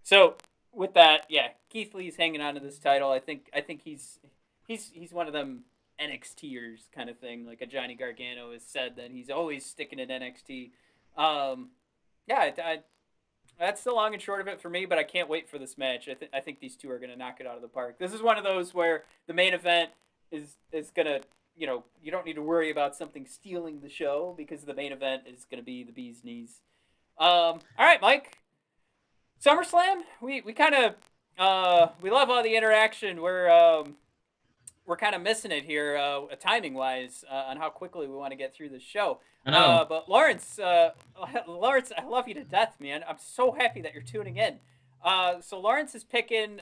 So with that, yeah, Keith Lee's hanging on to this title. I think he's one of them NXTers kind of thing. Like a Johnny Gargano has said that he's always sticking at NXT. That's the long and short of it for me, but I can't wait for this match. I think these two are going to knock it out of the park. This is one of those where the main event is going to, you don't need to worry about something stealing the show because the main event is going to be the bee's knees. All right, Mike. SummerSlam, we kind of we love all the interaction. We're we're kind of missing it here, timing wise, on how quickly we want to get through this show. I know. But Lawrence, Lawrence, I love you to death, man. I'm so happy that you're tuning in. So Lawrence is picking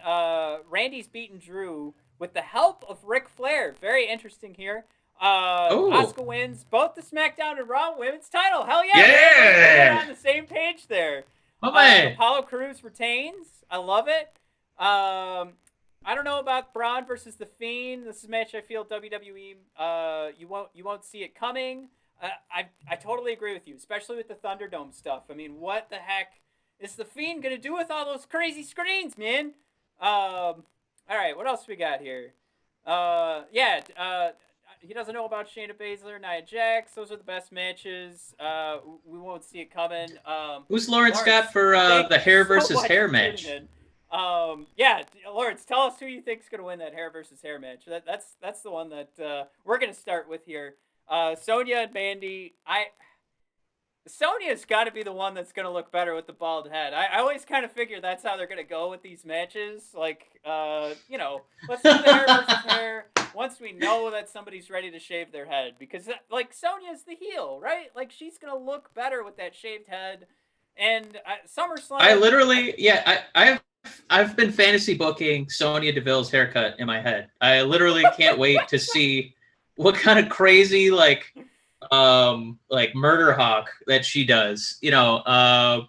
Randy's beating Drew with the help of Ric Flair. Very interesting here. Asuka wins both the SmackDown and Raw Women's title. Hell yeah! Yeah! We're on the same page there. Oh, man. Apollo Crews retains. I love it. I don't know about Braun versus The Fiend. This is a match I feel WWE you won't see it coming. I totally agree with you, especially with the Thunderdome stuff. I mean, what the heck is The Fiend gonna do with all those crazy screens, man? All right, what else we got here? He doesn't know about Shayna Baszler, Nia Jax. Those are the best matches. We won't see it coming. Who's Lawrence got for the hair versus hair match? Lawrence, tell us who you think is going to win that hair versus hair match. That's the one that we're going to start with here. Sonya and Mandy. Sonya's got to be the one that's going to look better with the bald head. I always kind of figure that's how they're going to go with these matches. Like, let's do the hair versus hair once we know that somebody's ready to shave their head. Because, like, Sonya's the heel, right? Like, she's going to look better with that shaved head. And SummerSlam... I've been fantasy booking Sonya Deville's haircut in my head. I literally can't wait to see what kind of crazy, like murder hawk that she does, a la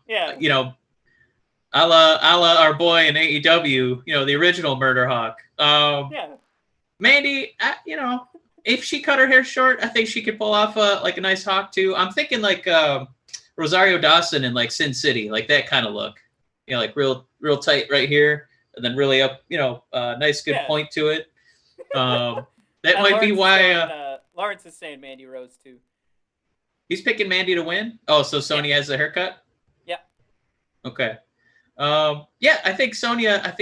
our boy in AEW, the original murder hawk. Mandy, if she cut her hair short, I think she could pull off a nice hawk too. I'm thinking like Rosario Dawson in like Sin City, like that kind of look, like real tight right here, and then really up, nice good point to it. That might be why Lawrence is saying Mandy Rose too. He's picking Mandy to win. Oh, so Sonya has the haircut? Yeah. Okay. I think Sonya,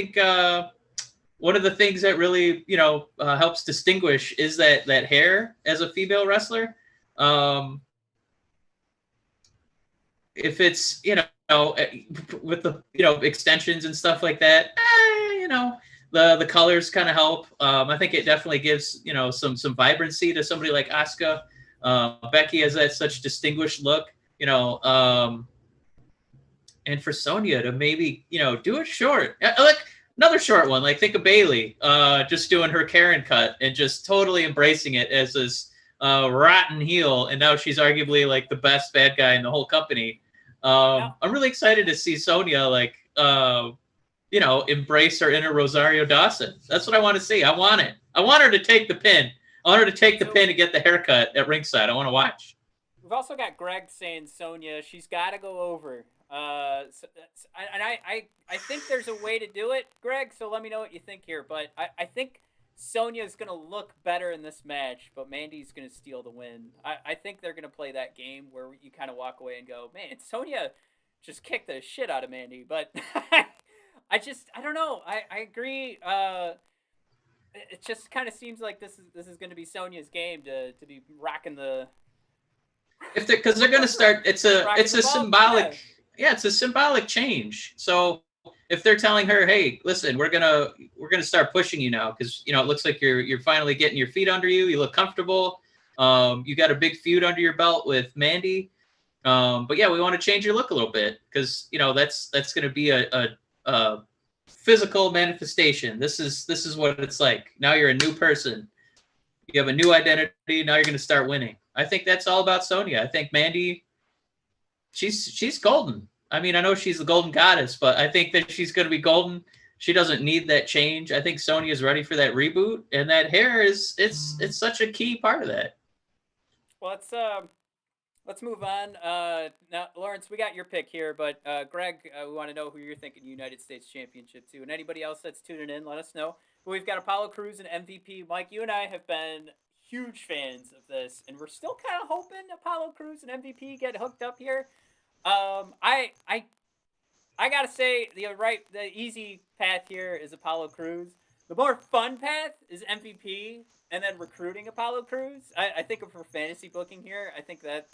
one of the things that really, helps distinguish is that hair as a female wrestler. If it's, with the, extensions and stuff like that, the colors kind of help. I think it definitely gives, some vibrancy to somebody like Asuka. Becky has that such distinguished look, and for Sonya to maybe, do it short, like another short one, like think of Bayley, just doing her Karen cut and just totally embracing it as this rotten heel, and now she's arguably like the best bad guy in the whole company. I'm really excited to see Sonya embrace her inner Rosario Dawson. That's what I want to see. I want it. I want her to take the pin. I want her to take the pin and get the haircut at ringside. I want to watch. We've also got Greg saying Sonya, she's got to go over. I think there's a way to do it, Greg. So let me know what you think here. But I think Sonya is going to look better in this match, but Mandy's going to steal the win. I think they're going to play that game where you kind of walk away and go, man, Sonya just kicked the shit out of Mandy. But I don't know. I agree. It just kind of seems like this is going to be Sonya's game to be rocking the. Because they're going to start. It's a symbolic. Yeah, it's a symbolic change. So if they're telling her, hey, listen, we're gonna start pushing you now because it looks like you're finally getting your feet under you. You look comfortable. You got a big feud under your belt with Mandy. But yeah, we want to change your look a little bit because that's going to be a physical manifestation. This is what it's like. Now you're a new person. You have a new identity. Now you're going to start winning. I think that's all about Sonya. I think Mandy, she's golden. I mean, I know she's the golden goddess, but I think that she's going to be golden. She doesn't need that change. I think Sonya is ready for that reboot, and that hair it's such a key part of that. Well, let's move on. Now, Lawrence, we got your pick here, but Greg, we want to know who you're thinking United States Championship to, and anybody else that's tuning in, let us know. But we've got Apollo Crews and MVP. Mike, you and I have been huge fans of this, and we're still kind of hoping Apollo Crews and MVP get hooked up here. I gotta say the easy path here is Apollo Crews. The more fun path is MVP and then recruiting Apollo Crews. I think for fantasy booking here, I think that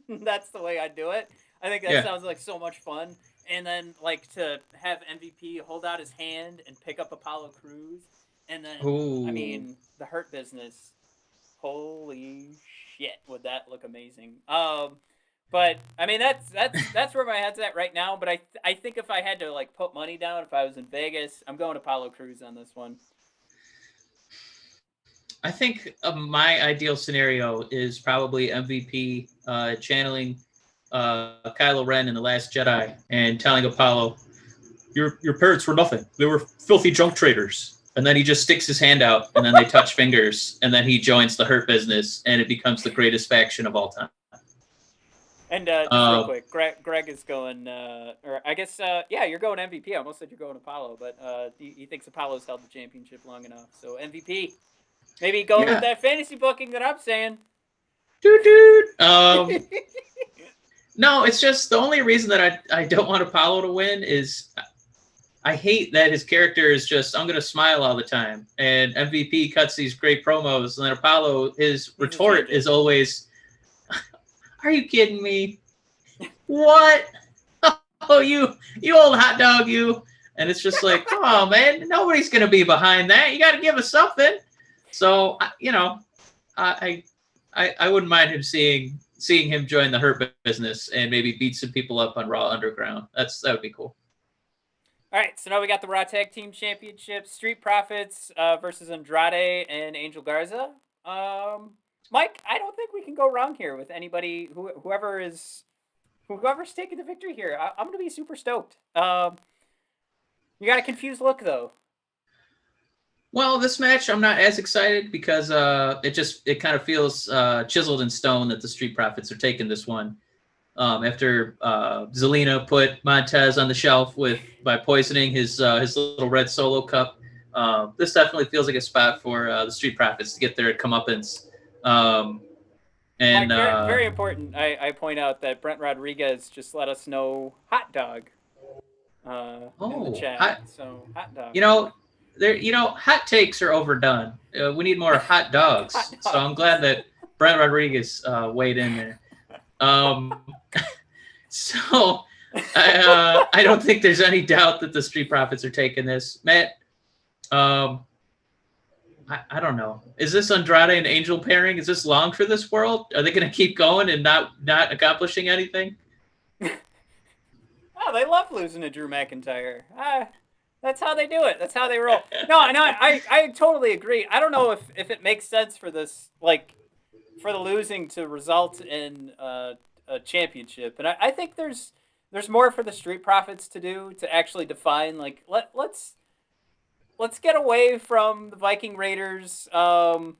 that's the way I'd do it. I think that sounds like so much fun. And then like to have MVP hold out his hand and pick up Apollo Crews And then, Ooh. I mean, the Hurt Business. Holy shit, would that look amazing? But I mean, that's where my head's at right now. But I think if I had to like put money down, if I was in Vegas, I'm going Apollo Crews on this one. I think my ideal scenario is probably MVP channeling Kylo Ren in The Last Jedi and telling Apollo, your parents were nothing. They were filthy junk traders. And then he just sticks his hand out, and then they touch fingers, and then he joins the Hurt Business, and it becomes the greatest faction of all time. And just real quick, Greg is going, or I guess, yeah, you're going MVP. I almost said you're going Apollo, but he thinks Apollo's held the championship long enough. So MVP. Maybe going with that fantasy booking that I'm saying. Dude. No, it's just the only reason that I don't want Apollo to win is I hate that his character is just, I'm going to smile all the time. And MVP cuts these great promos, and then Apollo, his retort is always, are you kidding me? What? Oh, you old hot dog, you. And it's just like, oh, man, nobody's going to be behind that. You got to give us something. So, I wouldn't mind him seeing him join the Hurt Business and maybe beat some people up on Raw Underground. That would be cool. All right, so now we got the Raw Tag Team Championship, Street Profits versus Andrade and Angel Garza. Mike, I don't think we can go wrong here with anybody, whoever's taking the victory here. I'm going to be super stoked. You got a confused look, though. Well, this match, I'm not as excited because it kind of feels chiseled in stone that the Street Profits are taking this one. After Zelina put Montez on the shelf by poisoning his little red Solo cup, this definitely feels like a spot for the Street Profits to get their comeuppance. And Mike, very important. I point out that Brent Rodriguez just let us know hot dog in the chat. Hot dog. Hot takes are overdone. We need more hot dogs. Hot dogs. So I'm glad that Brent Rodriguez weighed in there. So I don't think there's any doubt that the Street Profits are taking this. Matt, I don't know. Is this Andrade and Angel pairing? Is this long for this world? Are they going to keep going and not accomplishing anything? Oh, they love losing to Drew McIntyre. That's how they do it. That's how they roll. No, I totally agree. I don't know if it makes sense for this, like, for the losing to result in a championship. And I think there's more for the Street Profits to do to actually define, like, let's get away from the Viking Raiders. I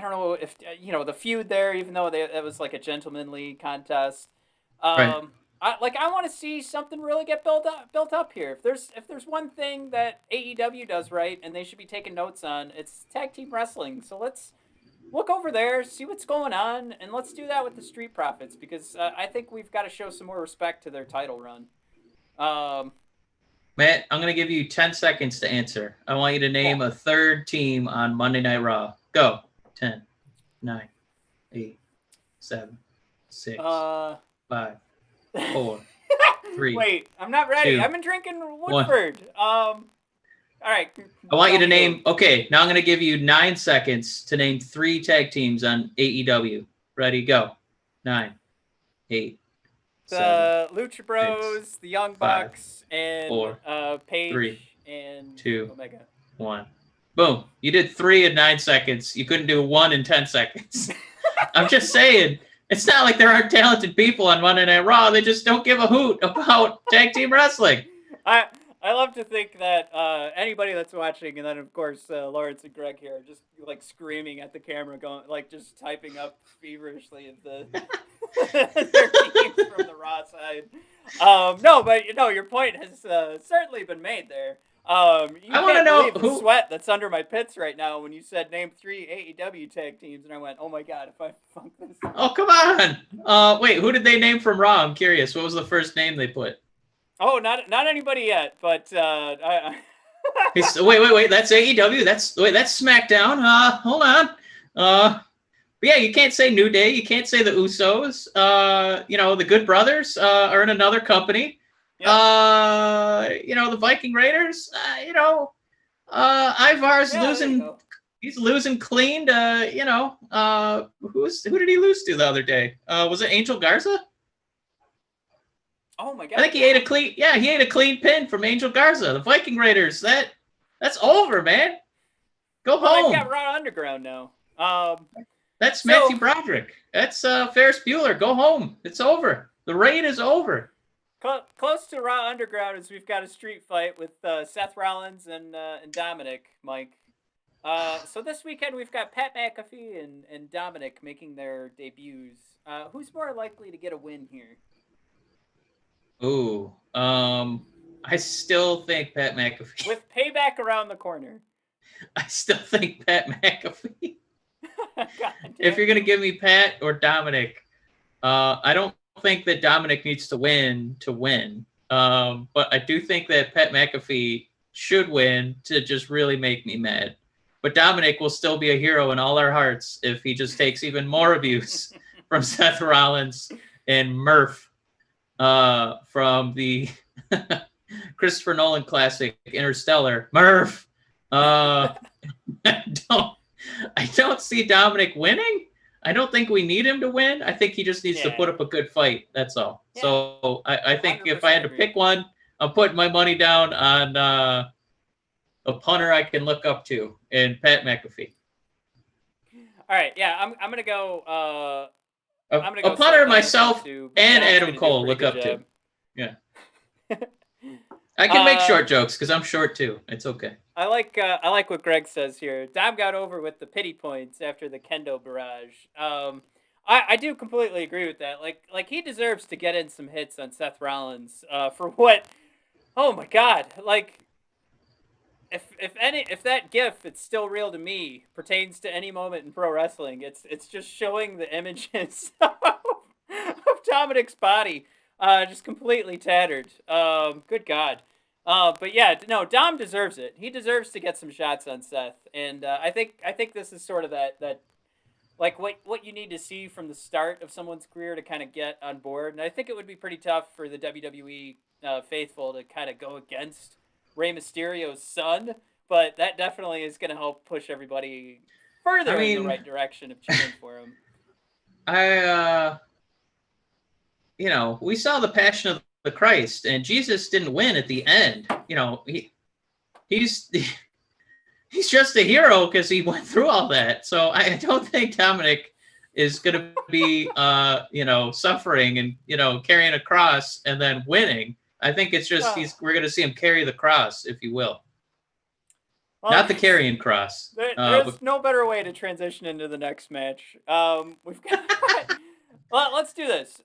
don't know if the feud there, even though it was like a gentlemanly contest. Right. I want to see something really get built up here. If there's one thing that AEW does right, and they should be taking notes on, it's tag team wrestling. So let's look over there, see what's going on, and let's do that with the Street Profits, because I think we've got to show some more respect to their title run. Matt, I'm going to give you 10 seconds to answer. I want you to name a third team on Monday Night Raw. Go. 10, 9, 8, 7, 6, 5, 4, 3. Wait, I'm not ready. 2, I've been drinking Woodford. All right. I want you to name. Okay, now I'm going to give you 9 seconds to name 3 tag teams on AEW. Ready? Go. 9, 8. The Lucha Bros, 6, the Young 5, Bucks, and 4, Paige 3, and 2, Omega. 1. Boom. You did 3 in 9 seconds. You couldn't do 1 in 10 seconds. I'm just saying. It's not like there aren't talented people on Monday Night Raw. They just don't give a hoot about tag team wrestling. I love to think that anybody that's watching, and then of course Lawrence and Greg here, are just like screaming at the camera, going like just typing up feverishly of the their teams from the Raw side. No, but your point has certainly been made there. I want to know the sweat that's under my pits right now when you said name 3 AEW tag teams, and I went, oh my god, if I funk this up. Oh, come on. Wait, who did they name from Raw? I'm curious. What was the first name they put? Oh, not anybody yet, but wait. That's AEW. That's SmackDown. Hold on. But yeah, you can't say New Day. You can't say the Usos. The Good Brothers are in another company. Yep. The Viking Raiders. Ivar's Yeah, there you losing. go. He's losing clean to, who did he lose to the other day? Was it Angel Garza? Oh my god. I think he ate a clean. Yeah, he ate a clean pin from Angel Garza. The Viking Raiders. That's over, man. Go Well, they've home. got Raw Underground now. That's Matthew Broderick. That's Ferris Bueller. Go home. It's over. The raid is over. Close to Raw Underground is we've got a street fight with Seth Rollins and Dominic, Mike. So this weekend we've got Pat McAfee and Dominic making their debuts. Who's more likely to get a win here? Ooh. I still think Pat McAfee. With Payback around the corner. I still think Pat McAfee. If you're gonna give me Pat or Dominic, I don't think that Dominic needs to win. But I do think that Pat McAfee should win to just really make me mad. But Dominic will still be a hero in all our hearts if he just takes even more abuse from Seth Rollins and Murph from the Christopher Nolan classic Interstellar. Murph. I don't see Dominic winning. I don't think we need him to win. I think he just needs to put up a good fight. That's all. Yeah. So I think if I had to pick one, I'm putting my money down on a punter I can look up to, and Pat McAfee. All right, yeah, I'm gonna go. I'm gonna go a punter myself and Adam Cole look up to. Yeah. I can make short jokes because I'm short too. It's okay. I like what Greg says here. Dom got over with the pity points after the kendo barrage. I do completely agree with that. Like he deserves to get in some hits on Seth Rollins for what. Oh my God! Like if that GIF, it's still real to me, pertains to any moment in pro wrestling, it's just showing the images of Dominic's body, just completely tattered. Good God. But yeah, no, Dom deserves it. He deserves to get some shots on Seth, and I think this is sort of that like what you need to see from the start of someone's career to kind of get on board. And I think it would be pretty tough for the WWE faithful to kind of go against Rey Mysterio's son, but that definitely is going to help push everybody further in the right direction of cheering for him. We saw the Passion of the Christ, and Jesus didn't win at the end. He's just a hero because he went through all that. So I don't think Dominic is going to be, suffering and, carrying a cross and then winning. I think it's just we're going to see him carry the cross, if you will. Well, not the carrying cross. There's no better way to transition into the next match. We've got. Let's do this.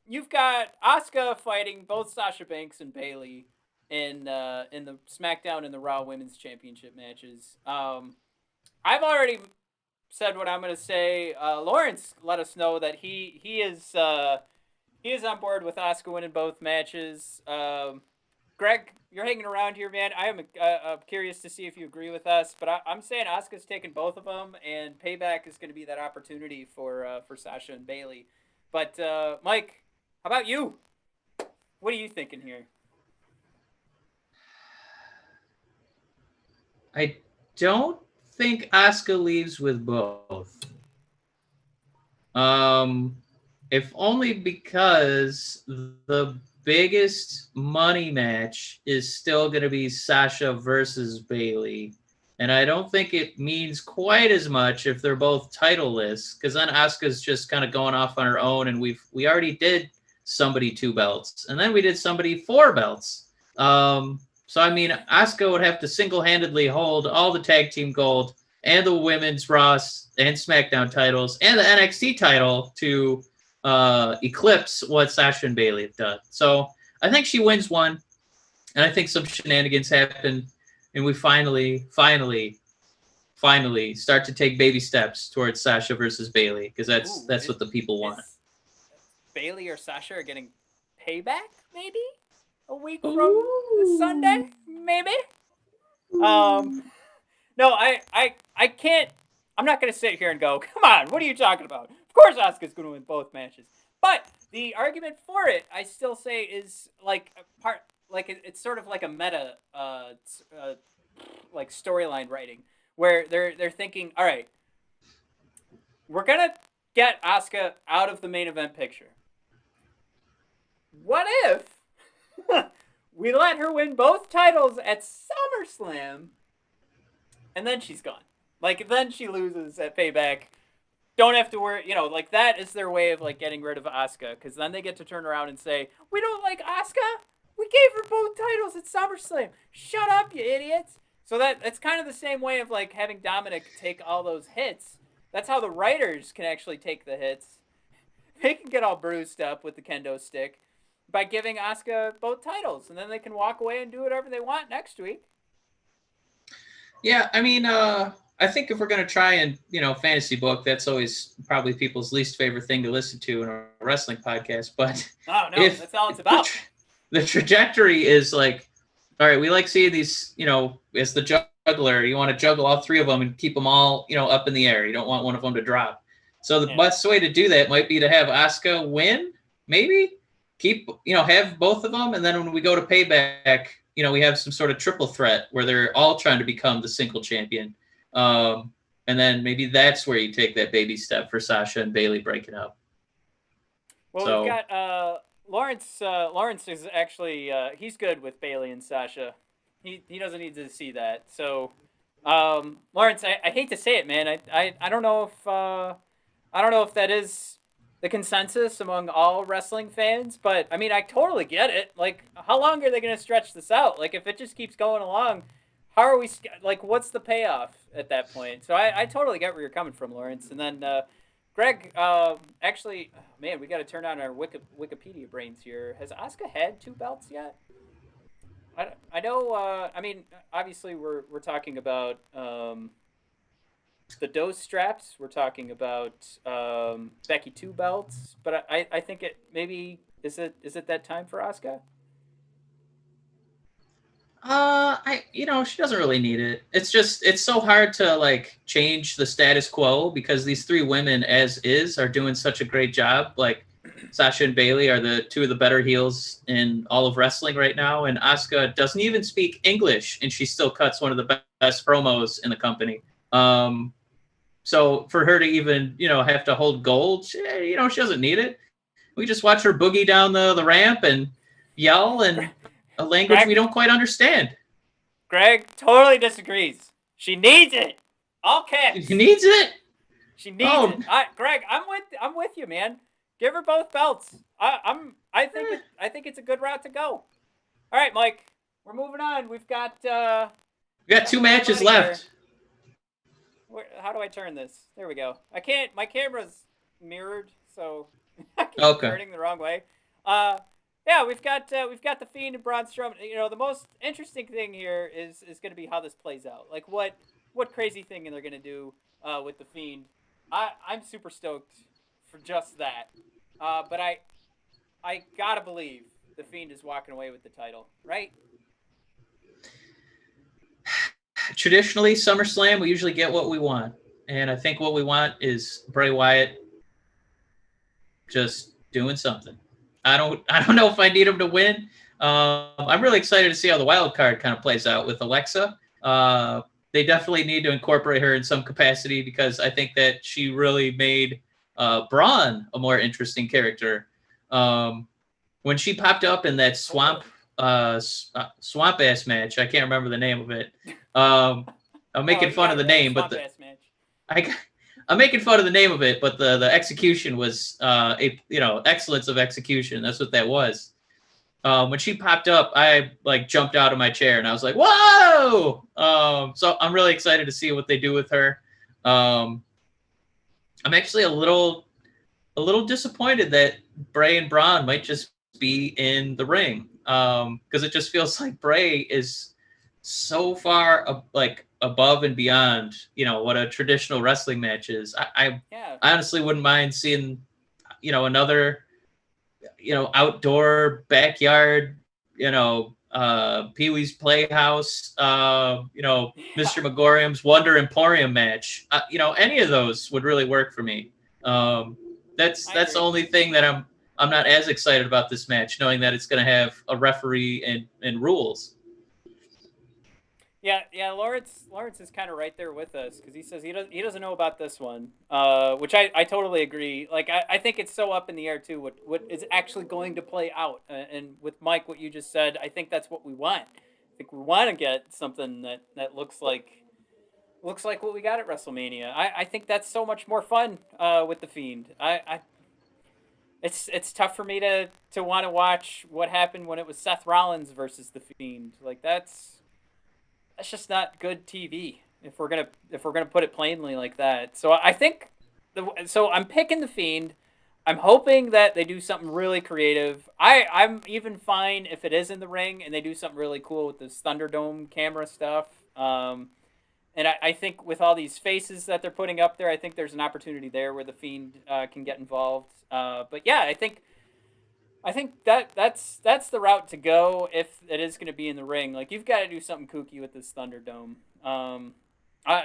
You've got Asuka fighting both Sasha Banks and Bayley in the SmackDown and the Raw Women's Championship matches. I've already said what I'm going to say. Lawrence let us know that he is on board with Asuka winning both matches. Greg, you're hanging around here, man. I am curious to see if you agree with us, but I'm saying Asuka's taking both of them, and Payback is going to be that opportunity for Sasha and Bayley. But Mike, how about you? What are you thinking here? I don't think Asuka leaves with both. If only because the biggest money match is still going to be Sasha versus Bayley. And I don't think it means quite as much if they're both titleless, because then Asuka's just kind of going off on her own, and we already did somebody 2 belts, and then we did somebody 4 belts. So, I mean, Asuka would have to single-handedly hold all the tag team gold and the women's Raw and SmackDown titles and the NXT title to eclipse what Sasha and Bayley have done. So I think she wins one, and I think some shenanigans happen, and we finally start to take baby steps towards Sasha versus Bayley, because that's what the people want. Bayley or Sasha are getting Payback, maybe a week from this Sunday, maybe. No, I can't. I'm not going to sit here and go, come on, what are you talking about? Of course Asuka's going to win both matches. But the argument for it, I still say, is like a part, like it's sort of like a meta like storyline writing where they're thinking, all right, we're gonna get Asuka out of the main event picture. What if we let her win both titles at SummerSlam, and then she's gone? Like, then she loses at Payback. Don't have to worry, like that is their way of like getting rid of Asuka, because then they get to turn around and say, we don't like Asuka. We gave her both titles at SummerSlam. Shut up, you idiots. So that's kind of the same way of like having Dominic take all those hits. That's how the writers can actually take the hits. They can get all bruised up with the kendo stick by giving Asuka both titles, and then they can walk away and do whatever they want next week. Yeah, I mean, I think if we're going to try and, fantasy book, that's always probably people's least favorite thing to listen to in a wrestling podcast. But that's all it's about. The trajectory is like, all right, we like seeing these, as the juggler, you want to juggle all three of them and keep them all, up in the air. You don't want one of them to drop. So the best way to do that might be to have Asuka win, maybe keep, have both of them. And then when we go to Payback, we have some sort of triple threat where they're all trying to become the single champion. And then maybe that's where you take that baby step for Sasha and Bayley breaking up. Well, we've got Lawrence. Lawrence is actually he's good with Bayley and Sasha. He doesn't need to see that. So, Lawrence, I hate to say it, man. I don't know if that is the consensus among all wrestling fans, but I mean, I totally get it. Like, how long are they going to stretch this out? Like, if it just keeps going along, how are we, like, what's the payoff at that point? So I totally get where you're coming from, Lawrence. And then, Greg, actually, man, we got to turn on our Wikipedia brains here. Has Asuka had 2 belts yet? I know, I mean, obviously we're talking about, the Dose straps. We're talking about Becky 2 belts, but I think it maybe is it that time for Asuka? She doesn't really need it. It's so hard to like change the status quo because these 3 women as is are doing such a great job. Like Sasha and Bayley are the 2 of the better heels in all of wrestling right now, and Asuka doesn't even speak English, and she still cuts one of the best promos in the company. So for her to even, have to hold gold, she doesn't need it. We just watch her boogie down the ramp and yell in a language we don't quite understand. Greg totally disagrees. She needs it. All caps. She needs it? She needs it. Greg, I'm with you, man. Give her both belts. I think it's a good route to go. All right, Mike. We're moving on. We've got 2 matches left. How do I turn this? There we go. I can't. My camera's mirrored, so I keep turning the wrong way. Yeah, we've got the Fiend and Braun Strowman. The most interesting thing here is going to be how this plays out. Like what crazy thing they're going to do with the Fiend. I'm super stoked for just that. But I gotta believe the Fiend is walking away with the title, right? Traditionally, SummerSlam, we usually get what we want. And I think what we want is Bray Wyatt just doing something. I don't know if I need him to win. I'm really excited to see how the wild card kind of plays out with Alexa. They definitely need to incorporate her in some capacity because I think that she really made Braun a more interesting character. When she popped up in that swamp ass match, I can't remember the name of it. I'm making fun of the name, but I'm making fun of the name of it, but the execution was excellence of execution. That's what that was. When she popped up, I like jumped out of my chair and I was like, "Whoa!" So I'm really excited to see what they do with her. I'm actually a little disappointed that Bray and Braun might just be in the ring because it just feels like Bray is so far above and beyond what a traditional wrestling match is. I honestly wouldn't mind seeing another outdoor backyard Pee-wee's Playhouse Mr. Megorium's Wonder Emporium match. Any of those would really work for me. That's the only thing that I'm not as excited about this match, knowing that it's going to have a referee and rules. Yeah. Lawrence is kind of right there with us because he says he doesn't know about this one, which I totally agree. Like I think it's so up in the air too. What is actually going to play out? And with Mike, what you just said, I think that's what we want. I think we want to get something that looks like what we got at WrestleMania. I think that's so much more fun with the Fiend. It's tough for me to want to watch what happened when it was Seth Rollins versus the Fiend. Like that's just not good TV if we're gonna put it plainly like that. So I think so I'm picking the Fiend. I'm hoping that they do something really creative. I'm even fine if it is in the ring and they do something really cool with this Thunderdome camera stuff. And I think with all these faces that they're putting up there, I think there's an opportunity there where the Fiend can get involved. But yeah, I think that's the route to go if it is going to be in the ring. Like you've got to do something kooky with this Thunderdome.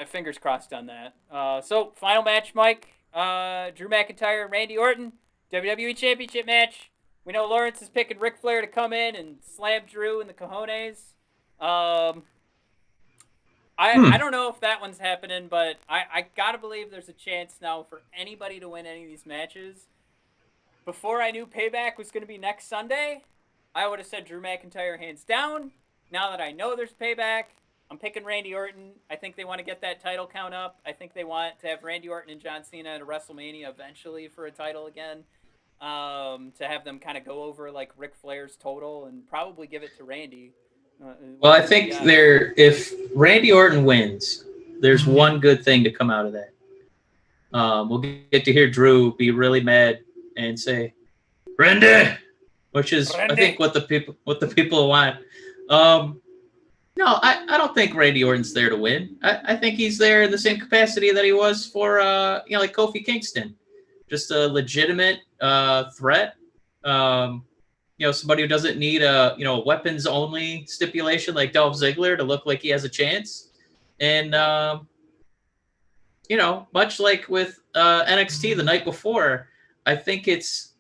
Fingers crossed on that. So final match, Mike. Drew McIntyre and Randy Orton, WWE Championship match. We know Lawrence is picking Ric Flair to come in and slam Drew in the cojones. I don't know if that one's happening, but I gotta believe there's a chance now for anybody to win any of these matches. Before I knew Payback was going to be next Sunday, I would have said Drew McIntyre hands down. Now that I know there's Payback, I'm picking Randy Orton. I think they want to get that title count up. I think they want to have Randy Orton and John Cena at a WrestleMania eventually for a title again. To have them kind of go over like Ric Flair's total and probably give it to Randy. Well, I think if Randy Orton wins, there's one good thing to come out of that. We'll get to hear Drew be really mad and say, "Randy," which is Randy. I think what the people want. No, I don't think Randy Orton's there to win. I think he's there in the same capacity that he was for like Kofi Kingston, just a legitimate threat. Somebody who doesn't need a weapons only stipulation like Dolph Ziggler to look like he has a chance. And much like with NXT the night before, I think it's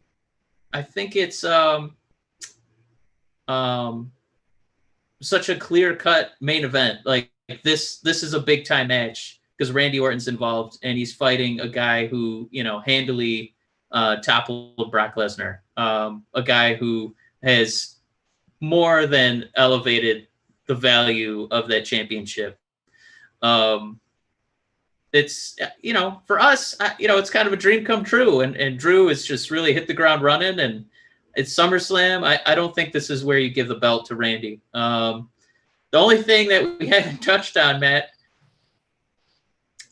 such a clear-cut main event. Like this is a big-time match because Randy Orton's involved and he's fighting a guy who, handily toppled Brock Lesnar, a guy who has more than elevated the value of that championship. It's, for us, it's kind of a dream come true. And Drew has just really hit the ground running. And it's SummerSlam. I don't think this is where you give the belt to Randy. The only thing that we haven't touched on, Matt,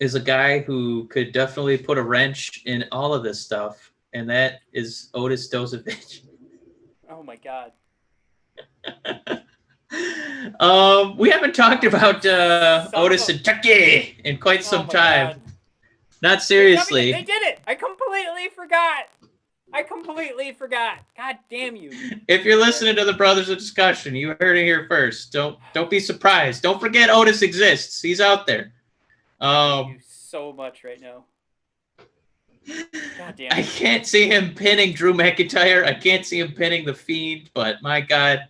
is a guy who could definitely put a wrench in all of this stuff. And that is Otis Dozovich. Oh, my God. We haven't talked about Otis and Tucky in quite some time. God. Not seriously. They did it. I completely forgot. God damn you. If you're listening to the Brothers of Discussion, you heard it here first. Don't be surprised. Don't forget Otis exists. He's out there. Thank you so much right now. God damn it. I can't see him pinning Drew McIntyre. I can't see him pinning the Fiend, but my God,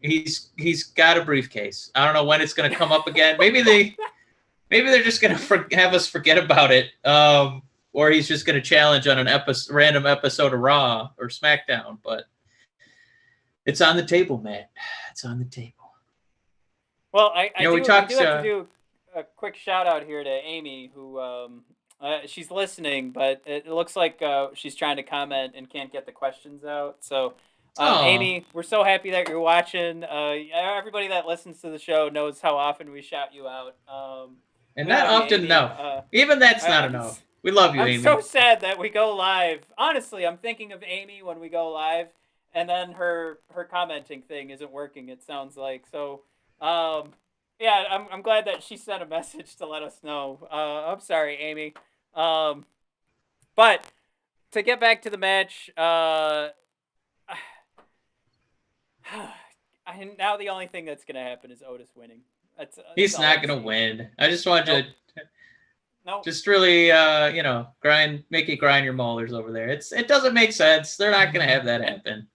he's got a briefcase. I don't know when it's going to come up again. Maybe they're just going to have us forget about it, or he's just going to challenge on an random episode of Raw or SmackDown. But it's on the table, Matt. It's on the table. Well, I do have to do a quick shout out here to Amy, who she's listening, but it looks like she's trying to comment and can't get the questions out. So, Amy, we're so happy that you're watching. Everybody that listens to the show knows how often we shout you out. And not often enough. Even that's not enough. We love you, Amy. I'm so sad that we go live. Honestly, I'm thinking of Amy when we go live, and then her commenting thing isn't working, it sounds like. So, yeah, I'm glad that she sent a message to let us know. I'm sorry, Amy. But to get back to the match, now the only thing that's going to happen is Otis winning. He's not going to win. I just want you to just really, make you grind your molars over there. It doesn't make sense. They're not going to have that happen.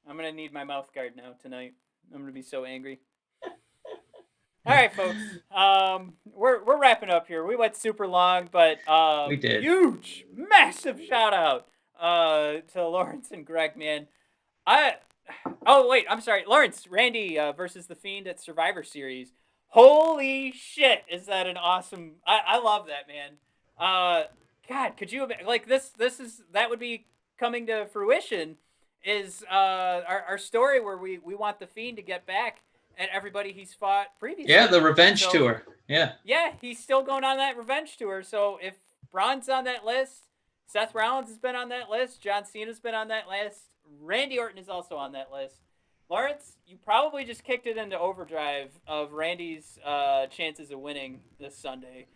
I'm going to need my mouth guard now tonight. I'm going to be so angry. All right, folks. We're wrapping up here. We went super long, but We did. huge, massive shout out to Lawrence and Greg, man. Oh wait, I'm sorry, Lawrence, Randy versus the Fiend at Survivor Series. Holy shit, is that an awesome? I love that, man. God, could you like this? That would be coming to fruition. Is our story where we want the Fiend to get back at everybody he's fought previously. Yeah, the revenge tour. Yeah. Yeah, he's still going on that revenge tour. So if Braun's on that list, Seth Rollins has been on that list, John Cena's been on that list, Randy Orton is also on that list. Lawrence, you probably just kicked it into overdrive of Randy's chances of winning this Sunday.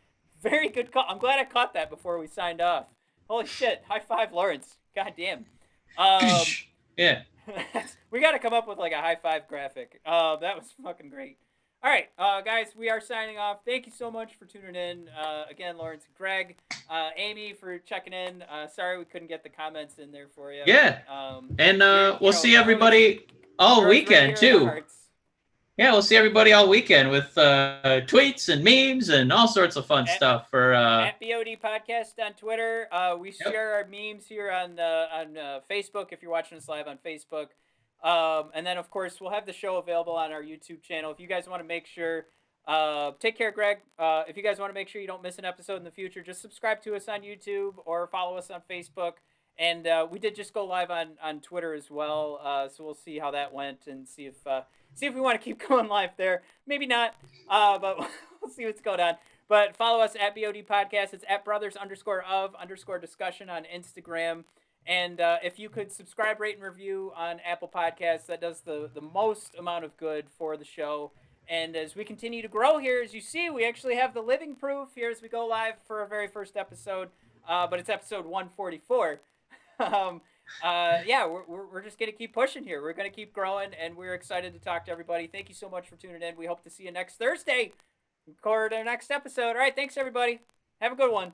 Very good call. I'm glad I caught that before we signed off. Holy shit. High five, Lawrence. God damn. Yeah. We got to come up with like a high five graphic. That was fucking great. All right, guys, we are signing off. Thank you so much for tuning in. Again, Lawrence, Greg, Amy for checking in. Sorry we couldn't get the comments in there for you. Yeah. And we'll see everybody all weekend too. Yeah, we'll see everybody all weekend with tweets and memes and all sorts of fun stuff for at BOD Podcast on Twitter. We share our memes here on Facebook if you're watching us live on Facebook. And then, of course, we'll have the show available on our YouTube channel. If you guys want to make sure, take care, Greg. If you guys want to make sure you don't miss an episode in the future, just subscribe to us on YouTube or follow us on Facebook. And we did just go live on Twitter as well, so we'll see how that went and see if we want to keep going live there. Maybe not, but we'll see what's going on. But follow us at BOD Podcast. It's at brothers_of_discussion on Instagram. And if you could subscribe, rate, and review on Apple Podcasts, that does the most amount of good for the show. And as we continue to grow here, as you see, we actually have the living proof here as we go live for our very first episode. But it's episode 144. Yeah, we're just going to keep pushing here. We're going to keep growing, and we're excited to talk to everybody. Thank you so much for tuning in. We hope to see you next Thursday. Record our next episode. All right, thanks, everybody. Have a good one.